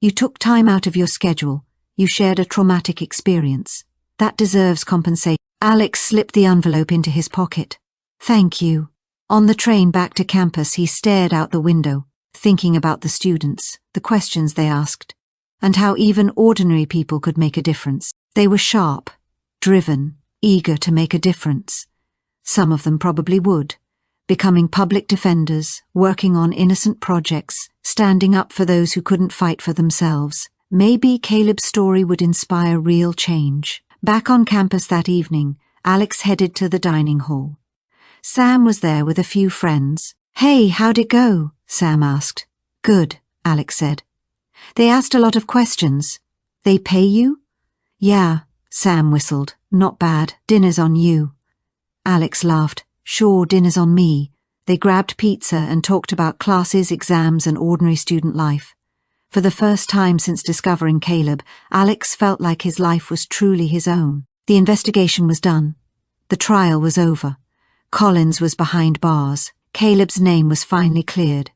You took time out of your schedule. You shared a traumatic experience. That deserves compensation. Alex slipped the envelope into his pocket. Thank you. On the train back to campus, he stared out the window, thinking about the students, the questions they asked, and how even ordinary people could make a difference. They were sharp, driven, eager to make a difference. Some of them probably would, becoming public defenders, working on innocent projects, standing up for those who couldn't fight for themselves. Maybe Caleb's story would inspire real change. Back on campus that evening, Alex headed to the dining hall. Sam was there with a few friends. Hey, how'd it go? Sam asked. Good, Alex said. They asked a lot of questions. They pay you? Yeah, Sam whistled. Not bad. Dinner's on you. Alex laughed. Sure, dinner's on me. They grabbed pizza and talked about classes, exams, and ordinary student life. For the first time since discovering Caleb, Alex felt like his life was truly his own. The investigation was done. The trial was over. Collins was behind bars. Caleb's name was finally cleared.